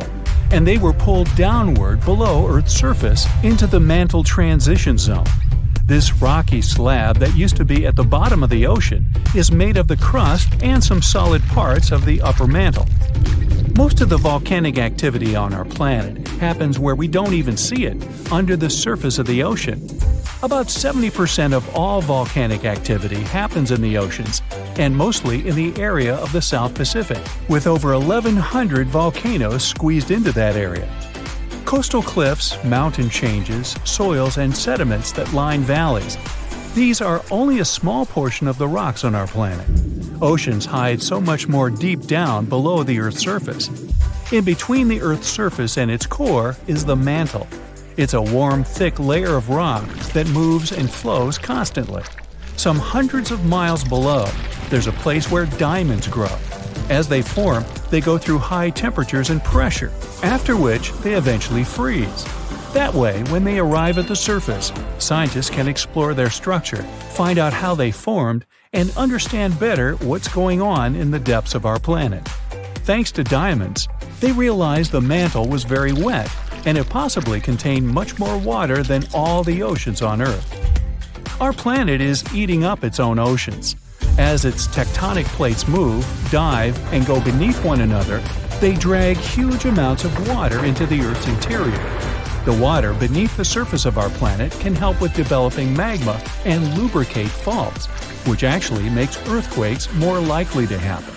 and they were pulled downward below Earth's surface into the mantle transition zone. This rocky slab that used to be at the bottom of the ocean is made of the crust and some solid parts of the upper mantle. Most of the volcanic activity on our planet happens where we don't even see it, under the surface of the ocean. About 70% of all volcanic activity happens in the oceans, and mostly in the area of the South Pacific, with over 1,100 volcanoes squeezed into that area. Coastal cliffs, mountain changes, soils, and sediments that line valleys. These are only a small portion of the rocks on our planet. Oceans hide so much more deep down below the Earth's surface. In between the Earth's surface and its core is the mantle. It's a warm, thick layer of rock that moves and flows constantly. Some hundreds of miles below, there's a place where diamonds grow. As they form, they go through high temperatures and pressure, after which they eventually freeze. That way, when they arrive at the surface, scientists can explore their structure, find out how they formed, and understand better what's going on in the depths of our planet. Thanks to diamonds, they realized the mantle was very wet, and it possibly contained much more water than all the oceans on Earth. Our planet is eating up its own oceans. As its tectonic plates move, dive, and go beneath one another, they drag huge amounts of water into the Earth's interior. The water beneath the surface of our planet can help with developing magma and lubricate faults, which actually makes earthquakes more likely to happen.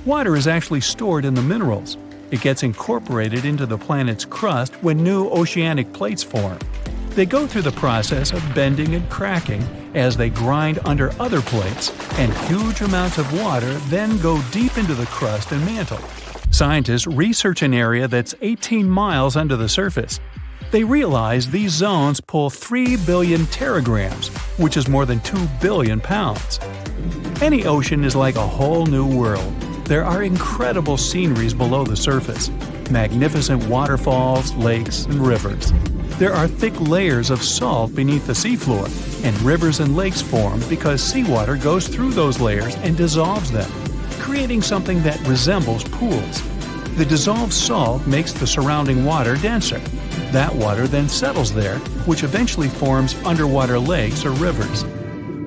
Water is actually stored in the minerals. It gets incorporated into the planet's crust when new oceanic plates form. They go through the process of bending and cracking as they grind under other plates, and huge amounts of water then go deep into the crust and mantle. Scientists research an area that's 18 miles under the surface. They realize these zones pull 3 billion teragrams, which is more than 2 billion pounds. Any ocean is like a whole new world. There are incredible sceneries below the surface, magnificent waterfalls, lakes, and rivers. There are thick layers of salt beneath the seafloor, and rivers and lakes form because seawater goes through those layers and dissolves them, creating something that resembles pools. The dissolved salt makes the surrounding water denser. That water then settles there, which eventually forms underwater lakes or rivers.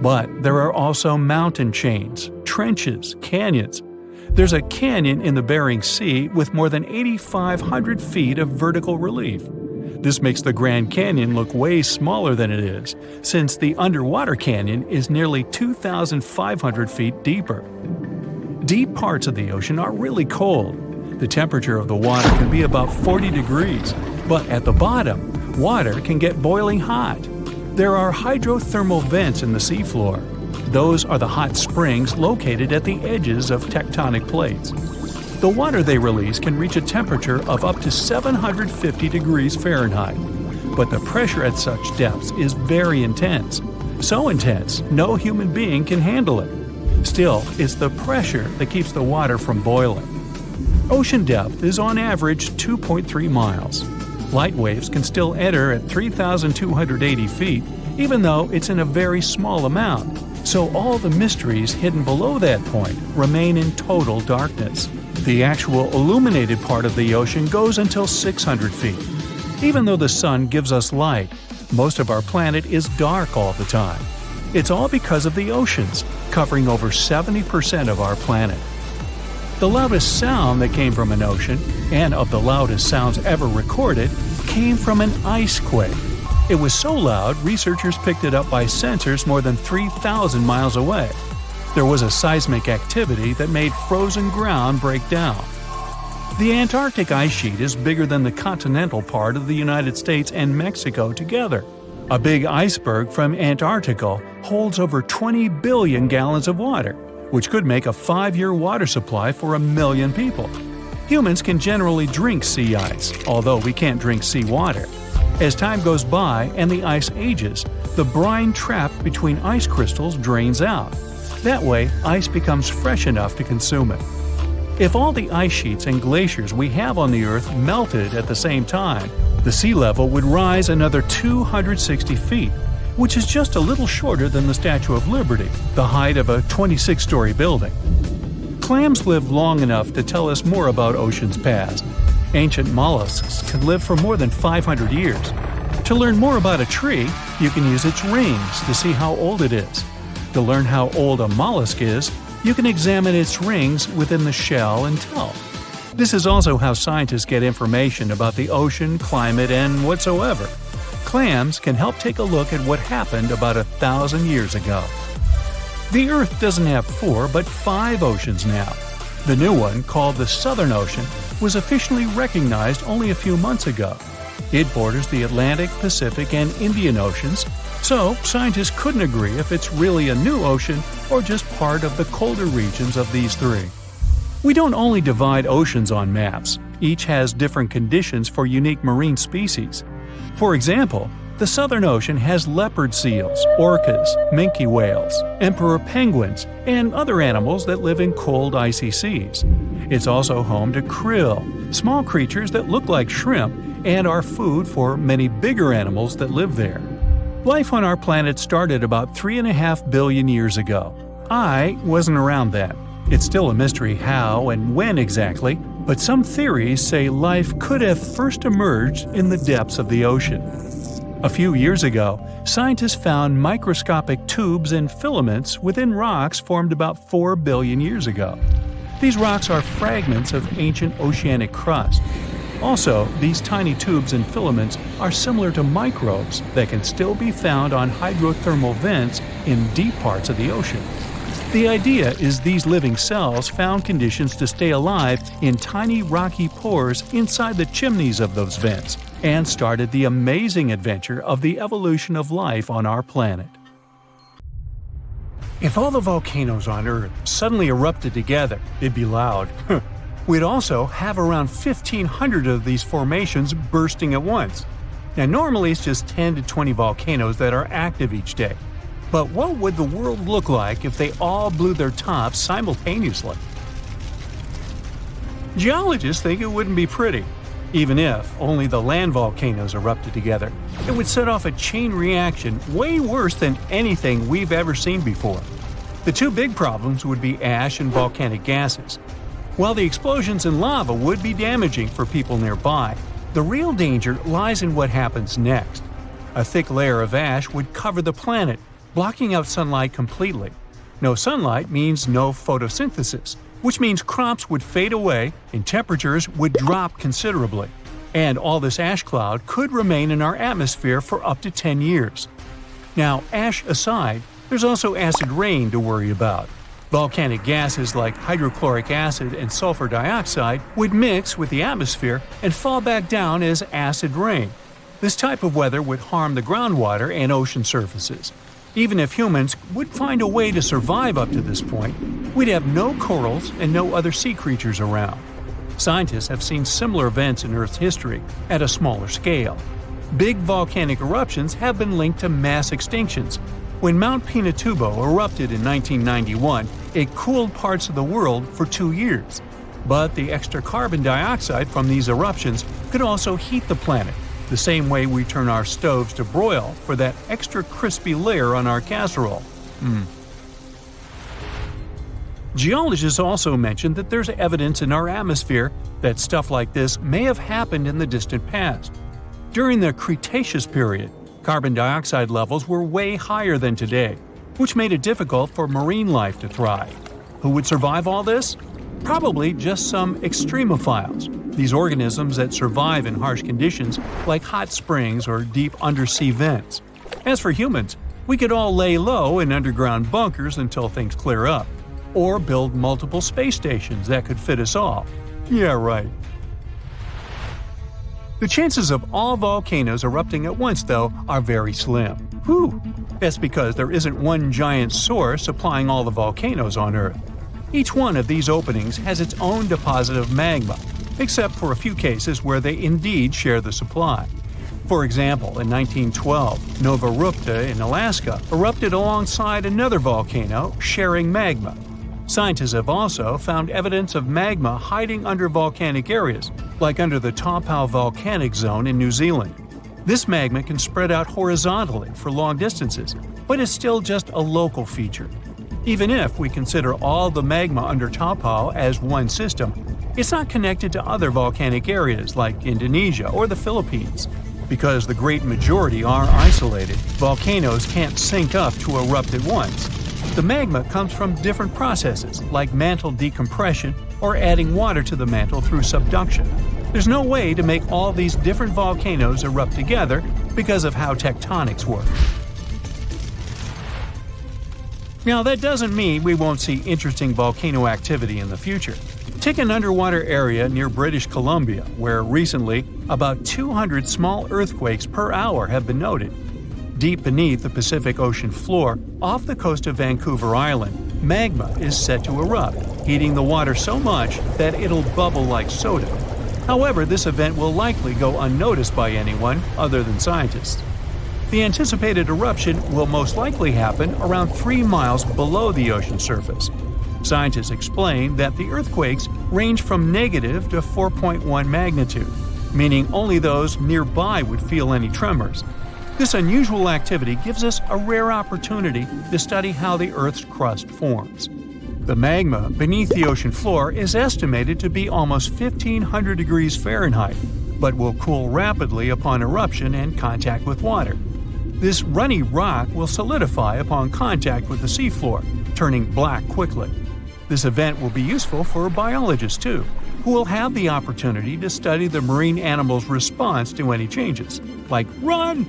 But there are also mountain chains, trenches, canyons. There's a canyon in the Bering Sea with more than 8,500 feet of vertical relief. This makes the Grand Canyon look way smaller than it is, since the underwater canyon is nearly 2,500 feet deeper. Deep parts of the ocean are really cold. The temperature of the water can be about 40 degrees, but at the bottom, water can get boiling hot. There are hydrothermal vents in the seafloor. Those are the hot springs located at the edges of tectonic plates. The water they release can reach a temperature of up to 750 degrees Fahrenheit, but the pressure at such depths is very intense. So intense, no human being can handle it. Still, it's the pressure that keeps the water from boiling. Ocean depth is on average 2.3 miles. Light waves can still enter at 3,280 feet, even though it's in a very small amount. So all the mysteries hidden below that point remain in total darkness. The actual illuminated part of the ocean goes until 600 feet. Even though the sun gives us light, most of our planet is dark all the time. It's all because of the oceans, covering over 70% of our planet. The loudest sound that came from an ocean, and of the loudest sounds ever recorded, came from an ice quake. It was so loud, researchers picked it up by sensors more than 3,000 miles away. There was a seismic activity that made frozen ground break down. The Antarctic ice sheet is bigger than the continental part of the United States and Mexico together. A big iceberg from Antarctica holds over 20 billion gallons of water, which could make a 5-year water supply for 1 million people. Humans can generally drink sea ice, although we can't drink sea water. As time goes by and the ice ages, the brine trapped between ice crystals drains out. That way, ice becomes fresh enough to consume it. If all the ice sheets and glaciers we have on the Earth melted at the same time, the sea level would rise another 260 feet, which is just a little shorter than the Statue of Liberty, the height of a 26-story building. Clams live long enough to tell us more about oceans past. Ancient mollusks can live for more than 500 years. To learn more about a tree, you can use its rings to see how old it is. To learn how old a mollusk is, you can examine its rings within the shell and tell. This is also how scientists get information about the ocean, climate, and whatsoever. Clams can help take a look at what happened about 1,000 years ago. The Earth doesn't have 4 but 5 oceans now. The new one, called the Southern Ocean, was officially recognized only a few months ago. It borders the Atlantic, Pacific, and Indian Oceans, so scientists couldn't agree if it's really a new ocean or just part of the colder regions of these 3. We don't only divide oceans on maps, each has different conditions for unique marine species. For example, the Southern Ocean has leopard seals, orcas, minke whales, emperor penguins, and other animals that live in cold icy seas. It's also home to krill, small creatures that look like shrimp and are food for many bigger animals that live there. Life on our planet started about 3.5 billion years ago. I wasn't around then. It's still a mystery how and when exactly, but some theories say life could have first emerged in the depths of the ocean. A few years ago, scientists found microscopic tubes and filaments within rocks formed about 4 billion years ago. These rocks are fragments of ancient oceanic crust. Also, these tiny tubes and filaments are similar to microbes that can still be found on hydrothermal vents in deep parts of the ocean. The idea is these living cells found conditions to stay alive in tiny rocky pores inside the chimneys of those vents, and started the amazing adventure of the evolution of life on our planet. If all the volcanoes on Earth suddenly erupted together, it'd be loud. We'd also have around 1,500 of these formations bursting at once. Now normally it's just 10 to 20 volcanoes that are active each day. But what would the world look like if they all blew their tops simultaneously? Geologists think it wouldn't be pretty. Even if only the land volcanoes erupted together, it would set off a chain reaction way worse than anything we've ever seen before. The two big problems would be ash and volcanic gases. While the explosions in lava would be damaging for people nearby, the real danger lies in what happens next. A thick layer of ash would cover the planet, blocking out sunlight completely. No sunlight means no photosynthesis, which means crops would fade away and temperatures would drop considerably. And all this ash cloud could remain in our atmosphere for up to 10 years. Now, ash aside, there's also acid rain to worry about. Volcanic gases like hydrochloric acid and sulfur dioxide would mix with the atmosphere and fall back down as acid rain. This type of weather would harm the groundwater and ocean surfaces. Even if humans would find a way to survive up to this point, we'd have no corals and no other sea creatures around. Scientists have seen similar events in Earth's history at a smaller scale. Big volcanic eruptions have been linked to mass extinctions. When Mount Pinatubo erupted in 1991, it cooled parts of the world for 2 years. But the extra carbon dioxide from these eruptions could also heat the planet, the same way we turn our stoves to broil for that extra crispy layer on our casserole. Geologists also mentioned that there's evidence in our atmosphere that stuff like this may have happened in the distant past. During the Cretaceous period, carbon dioxide levels were way higher than today, which made it difficult for marine life to thrive. Who would survive all this? Probably just some extremophiles, these organisms that survive in harsh conditions like hot springs or deep undersea vents. As for humans, we could all lay low in underground bunkers until things clear up, or build multiple space stations that could fit us all. Yeah, right. The chances of all volcanoes erupting at once, though, are very slim. Whew! That's because there isn't one giant source supplying all the volcanoes on Earth. Each one of these openings has its own deposit of magma, except for a few cases where they indeed share the supply. For example, in 1912, Nova Rupta in Alaska erupted alongside another volcano sharing magma. Scientists have also found evidence of magma hiding under volcanic areas, like under the Taupau volcanic zone in New Zealand. This magma can spread out horizontally for long distances, but is still just a local feature. Even if we consider all the magma under Taupau as one system, it's not connected to other volcanic areas like Indonesia or the Philippines. Because the great majority are isolated, volcanoes can't sync up to erupt at once. The magma comes from different processes like mantle decompression or adding water to the mantle through subduction. There's no way to make all these different volcanoes erupt together because of how tectonics work. Now, that doesn't mean we won't see interesting volcano activity in the future. Take an underwater area near British Columbia, where recently about 200 small earthquakes per hour have been noted. Deep beneath the Pacific Ocean floor, off the coast of Vancouver Island, magma is set to erupt, heating the water so much that it'll bubble like soda. However, this event will likely go unnoticed by anyone other than scientists. The anticipated eruption will most likely happen around 3 miles below the ocean surface. Scientists explain that the earthquakes range from negative to 4.1 magnitude, meaning only those nearby would feel any tremors. This unusual activity gives us a rare opportunity to study how the Earth's crust forms. The magma beneath the ocean floor is estimated to be almost 1,500 degrees Fahrenheit, but will cool rapidly upon eruption and contact with water. This runny rock will solidify upon contact with the seafloor, turning black quickly. This event will be useful for biologists too, who will have the opportunity to study the marine animals' response to any changes, like run!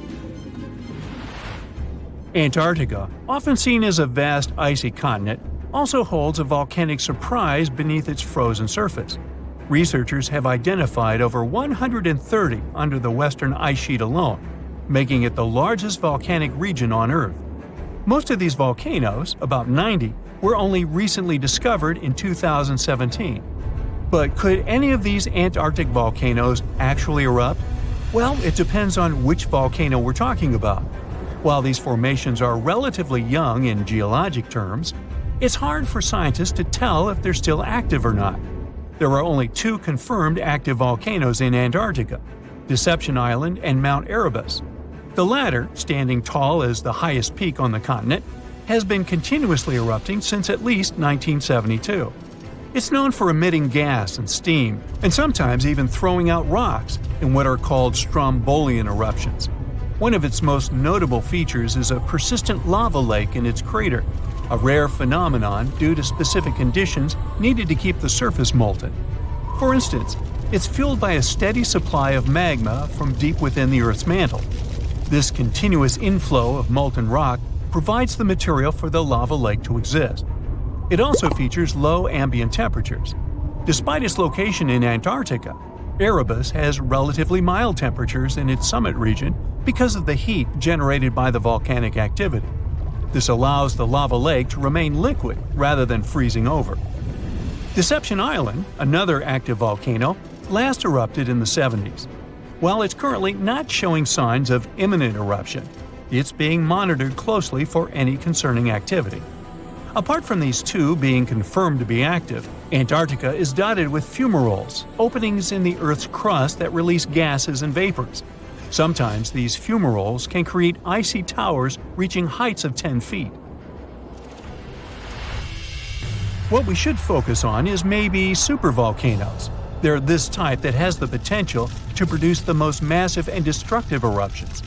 Antarctica, often seen as a vast icy continent, also holds a volcanic surprise beneath its frozen surface. Researchers have identified over 130 under the western ice sheet alone, making it the largest volcanic region on Earth. Most of these volcanoes, about 90, were only recently discovered in 2017. But could any of these Antarctic volcanoes actually erupt? Well, it depends on which volcano we're talking about. While these formations are relatively young in geologic terms, it's hard for scientists to tell if they're still active or not. There are only two confirmed active volcanoes in Antarctica, Deception Island and Mount Erebus. The latter, standing tall as the highest peak on the continent, has been continuously erupting since at least 1972. It's known for emitting gas and steam, and sometimes even throwing out rocks in what are called strombolian eruptions. One of its most notable features is a persistent lava lake in its crater, a rare phenomenon due to specific conditions needed to keep the surface molten. For instance, it's fueled by a steady supply of magma from deep within the Earth's mantle. This continuous inflow of molten rock provides the material for the lava lake to exist. It also features low ambient temperatures. Despite its location in Antarctica, Erebus has relatively mild temperatures in its summit region because of the heat generated by the volcanic activity. This allows the lava lake to remain liquid rather than freezing over. Deception Island, another active volcano, last erupted in the 70s. While it's currently not showing signs of imminent eruption, it's being monitored closely for any concerning activity. Apart from these two being confirmed to be active, Antarctica is dotted with fumaroles, openings in the Earth's crust that release gases and vapors. Sometimes these fumaroles can create icy towers reaching heights of 10 feet. What we should focus on is maybe supervolcanoes. They're this type that has the potential to produce the most massive and destructive eruptions.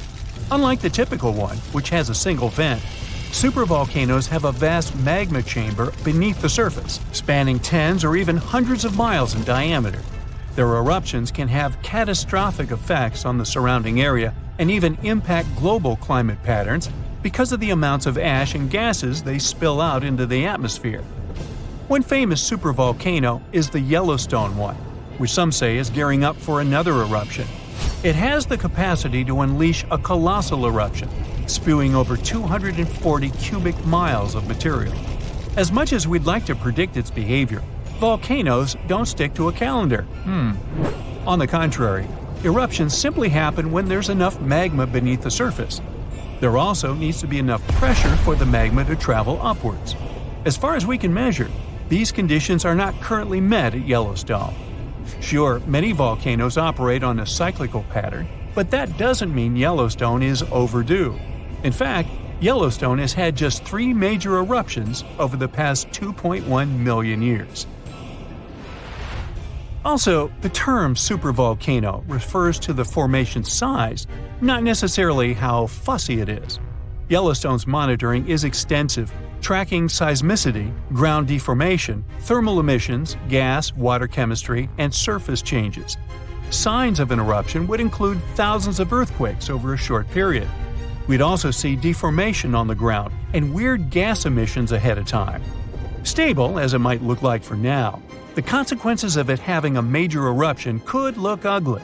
Unlike the typical one, which has a single vent, supervolcanoes have a vast magma chamber beneath the surface, spanning tens or even hundreds of miles in diameter. Their eruptions can have catastrophic effects on the surrounding area and even impact global climate patterns because of the amounts of ash and gases they spill out into the atmosphere. One famous supervolcano is the Yellowstone one, which some say is gearing up for another eruption. It has the capacity to unleash a colossal eruption, spewing over 240 cubic miles of material. As much as we'd like to predict its behavior, volcanoes don't stick to a calendar. On the contrary, eruptions simply happen when there's enough magma beneath the surface. There also needs to be enough pressure for the magma to travel upwards. As far as we can measure, these conditions are not currently met at Yellowstone. Sure, many volcanoes operate on a cyclical pattern, but that doesn't mean Yellowstone is overdue. In fact, Yellowstone has had just 3 major eruptions over the past 2.1 million years. Also, the term supervolcano refers to the formation's size, not necessarily how fussy it is. Yellowstone's monitoring is extensive, tracking seismicity, ground deformation, thermal emissions, gas, water chemistry, and surface changes. Signs of an eruption would include thousands of earthquakes over a short period. We'd also see deformation on the ground and weird gas emissions ahead of time. Stable as it might look like for now, the consequences of it having a major eruption could look ugly.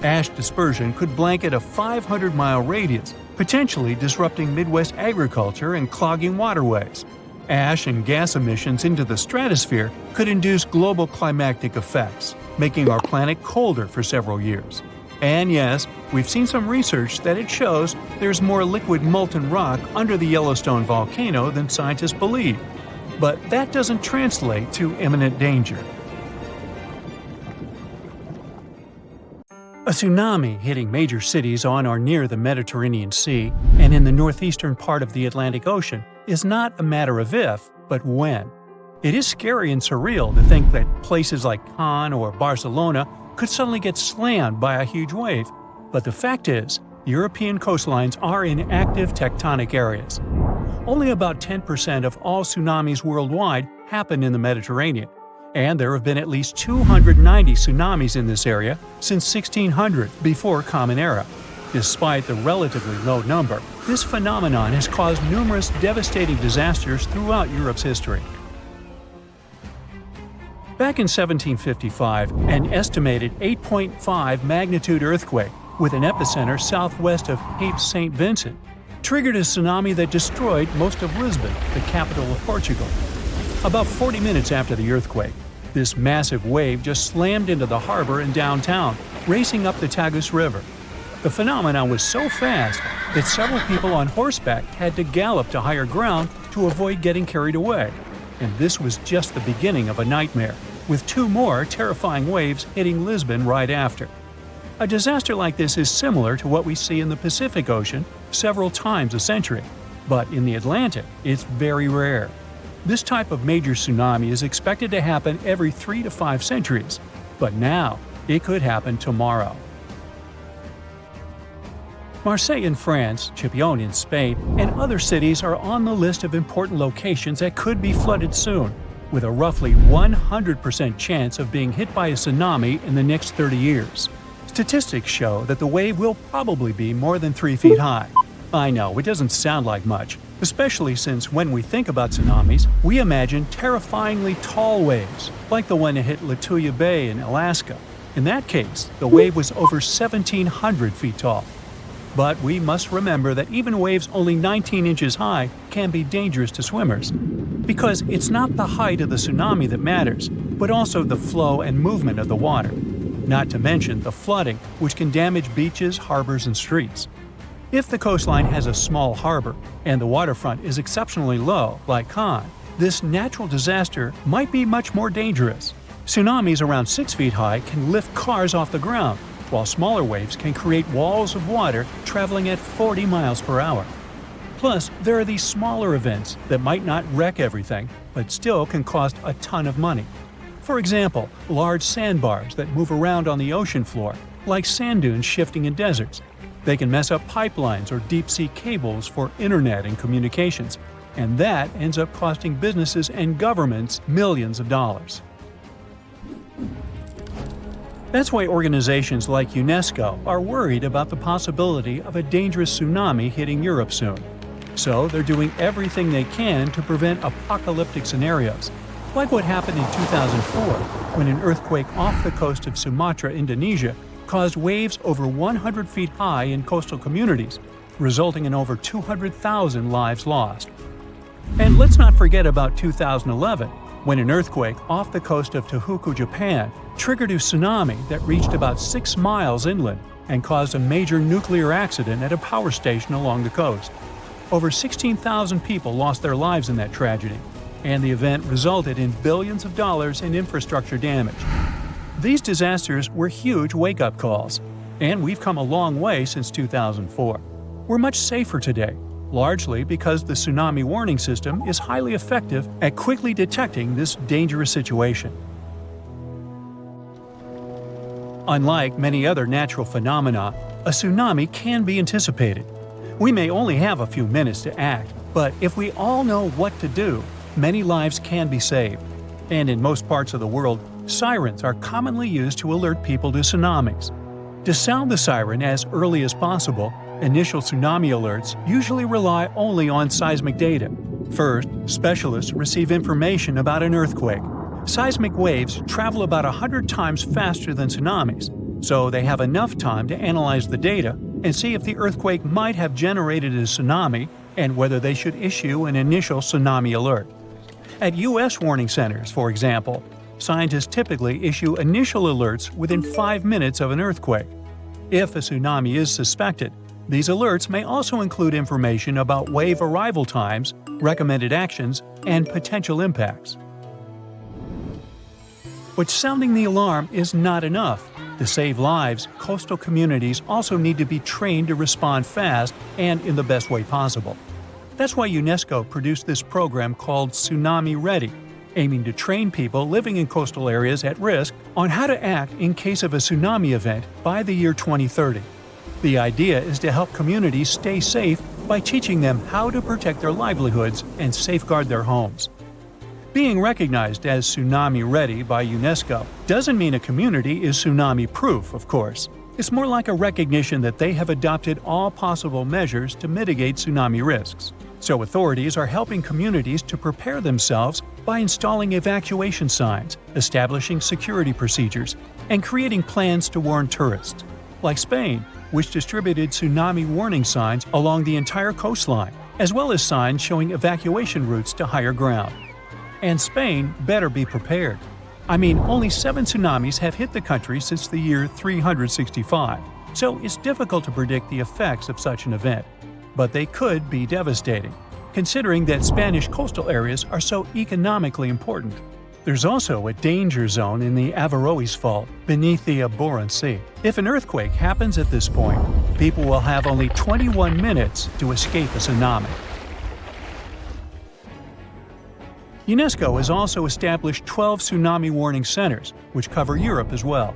Ash dispersion could blanket a 500-mile radius, potentially disrupting Midwest agriculture and clogging waterways. Ash and gas emissions into the stratosphere could induce global climatic effects, making our planet colder for several years. And yes, we've seen some research that it shows there's more liquid molten rock under the Yellowstone volcano than scientists believe. But that doesn't translate to imminent danger. A tsunami hitting major cities on or near the Mediterranean Sea and in the northeastern part of the Atlantic Ocean is not a matter of if, but when. It is scary and surreal to think that places like Cannes or Barcelona could suddenly get slammed by a huge wave, but the fact is, European coastlines are in active tectonic areas. Only about 10% of all tsunamis worldwide happen in the Mediterranean, and there have been at least 290 tsunamis in this area since 1600 before Common Era. Despite the relatively low number, this phenomenon has caused numerous devastating disasters throughout Europe's history. Back in 1755, an estimated 8.5 magnitude earthquake with an epicenter southwest of Cape St. Vincent triggered a tsunami that destroyed most of Lisbon, the capital of Portugal. About 40 minutes after the earthquake, this massive wave just slammed into the harbor in downtown, racing up the Tagus River. The phenomenon was so fast that several people on horseback had to gallop to higher ground to avoid getting carried away. And this was just the beginning of a nightmare, with 2 more terrifying waves hitting Lisbon right after. A disaster like this is similar to what we see in the Pacific Ocean several times a century, but in the Atlantic, it's very rare. This type of major tsunami is expected to happen every 3 to 5 centuries, but now it could happen tomorrow. Marseille in France, Chipion in Spain, and other cities are on the list of important locations that could be flooded soon, with a roughly 100% chance of being hit by a tsunami in the next 30 years. Statistics show that the wave will probably be more than 3 feet high. I know, it doesn't sound like much, especially since when we think about tsunamis, we imagine terrifyingly tall waves, like the one that hit Lituya Bay in Alaska. In that case, the wave was over 1,700 feet tall. But we must remember that even waves only 19 inches high can be dangerous to swimmers, because it's not the height of the tsunami that matters, but also the flow and movement of the water. Not to mention the flooding, which can damage beaches, harbors, and streets. If the coastline has a small harbor and the waterfront is exceptionally low, like Cannes, this natural disaster might be much more dangerous. Tsunamis around 6 feet high can lift cars off the ground, while smaller waves can create walls of water traveling at 40 miles per hour. Plus, there are these smaller events that might not wreck everything, but still can cost a ton of money. For example, large sandbars that move around on the ocean floor, like sand dunes shifting in deserts. They can mess up pipelines or deep-sea cables for internet and communications, and that ends up costing businesses and governments millions of dollars. That's why organizations like UNESCO are worried about the possibility of a dangerous tsunami hitting Europe soon. So they're doing everything they can to prevent apocalyptic scenarios, like what happened in 2004 when an earthquake off the coast of Sumatra, Indonesia, caused waves over 100 feet high in coastal communities, resulting in over 200,000 lives lost. And let's not forget about 2011, when an earthquake off the coast of Tohoku, Japan, triggered a tsunami that reached about 6 miles inland and caused a major nuclear accident at a power station along the coast. Over 16,000 people lost their lives in that tragedy, and the event resulted in billions of dollars in infrastructure damage. These disasters were huge wake-up calls, and we've come a long way since 2004. We're much safer today, largely because the tsunami warning system is highly effective at quickly detecting this dangerous situation. Unlike many other natural phenomena, a tsunami can be anticipated. We may only have a few minutes to act, but if we all know what to do, many lives can be saved. And in most parts of the world, sirens are commonly used to alert people to tsunamis. To sound the siren as early as possible, initial tsunami alerts usually rely only on seismic data. First, specialists receive information about an earthquake. Seismic waves travel about 100 times faster than tsunamis, so they have enough time to analyze the data and see if the earthquake might have generated a tsunami and whether they should issue an initial tsunami alert. At U.S. warning centers, for example, scientists typically issue initial alerts within 5 minutes of an earthquake. If a tsunami is suspected, these alerts may also include information about wave arrival times, recommended actions, and potential impacts. But sounding the alarm is not enough. To save lives, coastal communities also need to be trained to respond fast and in the best way possible. That's why UNESCO produced this program called Tsunami Ready, aiming to train people living in coastal areas at risk on how to act in case of a tsunami event by the year 2030. The idea is to help communities stay safe by teaching them how to protect their livelihoods and safeguard their homes. Being recognized as Tsunami Ready by UNESCO doesn't mean a community is tsunami-proof, of course. It's more like a recognition that they have adopted all possible measures to mitigate tsunami risks. So authorities are helping communities to prepare themselves by installing evacuation signs, establishing security procedures, and creating plans to warn tourists. Like Spain, which distributed tsunami warning signs along the entire coastline, as well as signs showing evacuation routes to higher ground. And Spain better be prepared. I mean, only 7 tsunamis have hit the country since the year 365, so it's difficult to predict the effects of such an event. But they could be devastating, considering that Spanish coastal areas are so economically important. There's also a danger zone in the Averroes Fault, beneath the Barents Sea. If an earthquake happens at this point, people will have only 21 minutes to escape a tsunami. UNESCO has also established 12 tsunami warning centers, which cover Europe as well.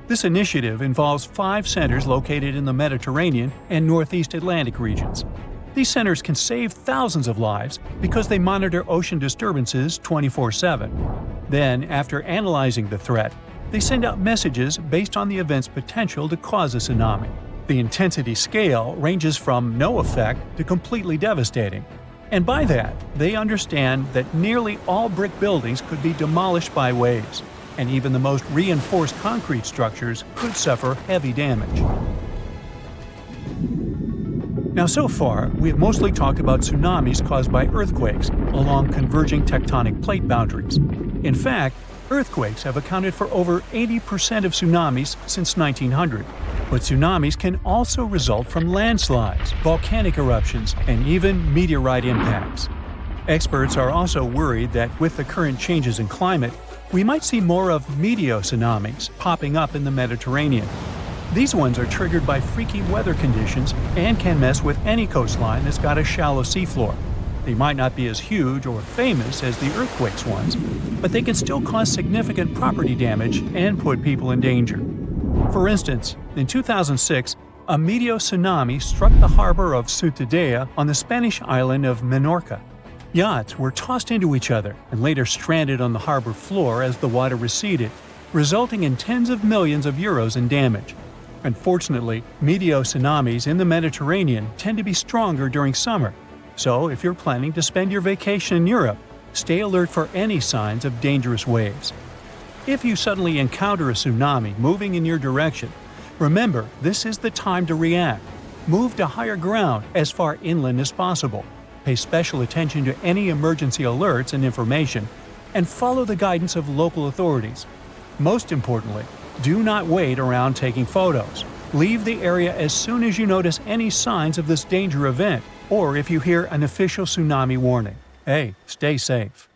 This initiative involves 5 centers located in the Mediterranean and Northeast Atlantic regions. These centers can save thousands of lives because they monitor ocean disturbances 24/7. Then, after analyzing the threat, they send out messages based on the event's potential to cause a tsunami. The intensity scale ranges from no effect to completely devastating. And by that, they understand that nearly all brick buildings could be demolished by waves, and even the most reinforced concrete structures could suffer heavy damage. Now, so far, we have mostly talked about tsunamis caused by earthquakes along converging tectonic plate boundaries. In fact, earthquakes have accounted for over 80% of tsunamis since 1900. But tsunamis can also result from landslides, volcanic eruptions, and even meteorite impacts. Experts are also worried that with the current changes in climate, we might see more of meteotsunamis popping up in the Mediterranean. These ones are triggered by freaky weather conditions and can mess with any coastline that's got a shallow seafloor. They might not be as huge or famous as the earthquakes ones, but they can still cause significant property damage and put people in danger. For instance, in 2006, a meteotsunami struck the harbor of Ciutadella on the Spanish island of Menorca. Yachts were tossed into each other and later stranded on the harbor floor as the water receded, resulting in tens of millions of euros in damage. Unfortunately, meteotsunamis in the Mediterranean tend to be stronger during summer, so if you're planning to spend your vacation in Europe, stay alert for any signs of dangerous waves. If you suddenly encounter a tsunami moving in your direction, remember this is the time to react. Move to higher ground as far inland as possible. Pay special attention to any emergency alerts and information, and follow the guidance of local authorities. Most importantly, do not wait around taking photos. Leave the area as soon as you notice any signs of this danger event, or if you hear an official tsunami warning. Hey, stay safe.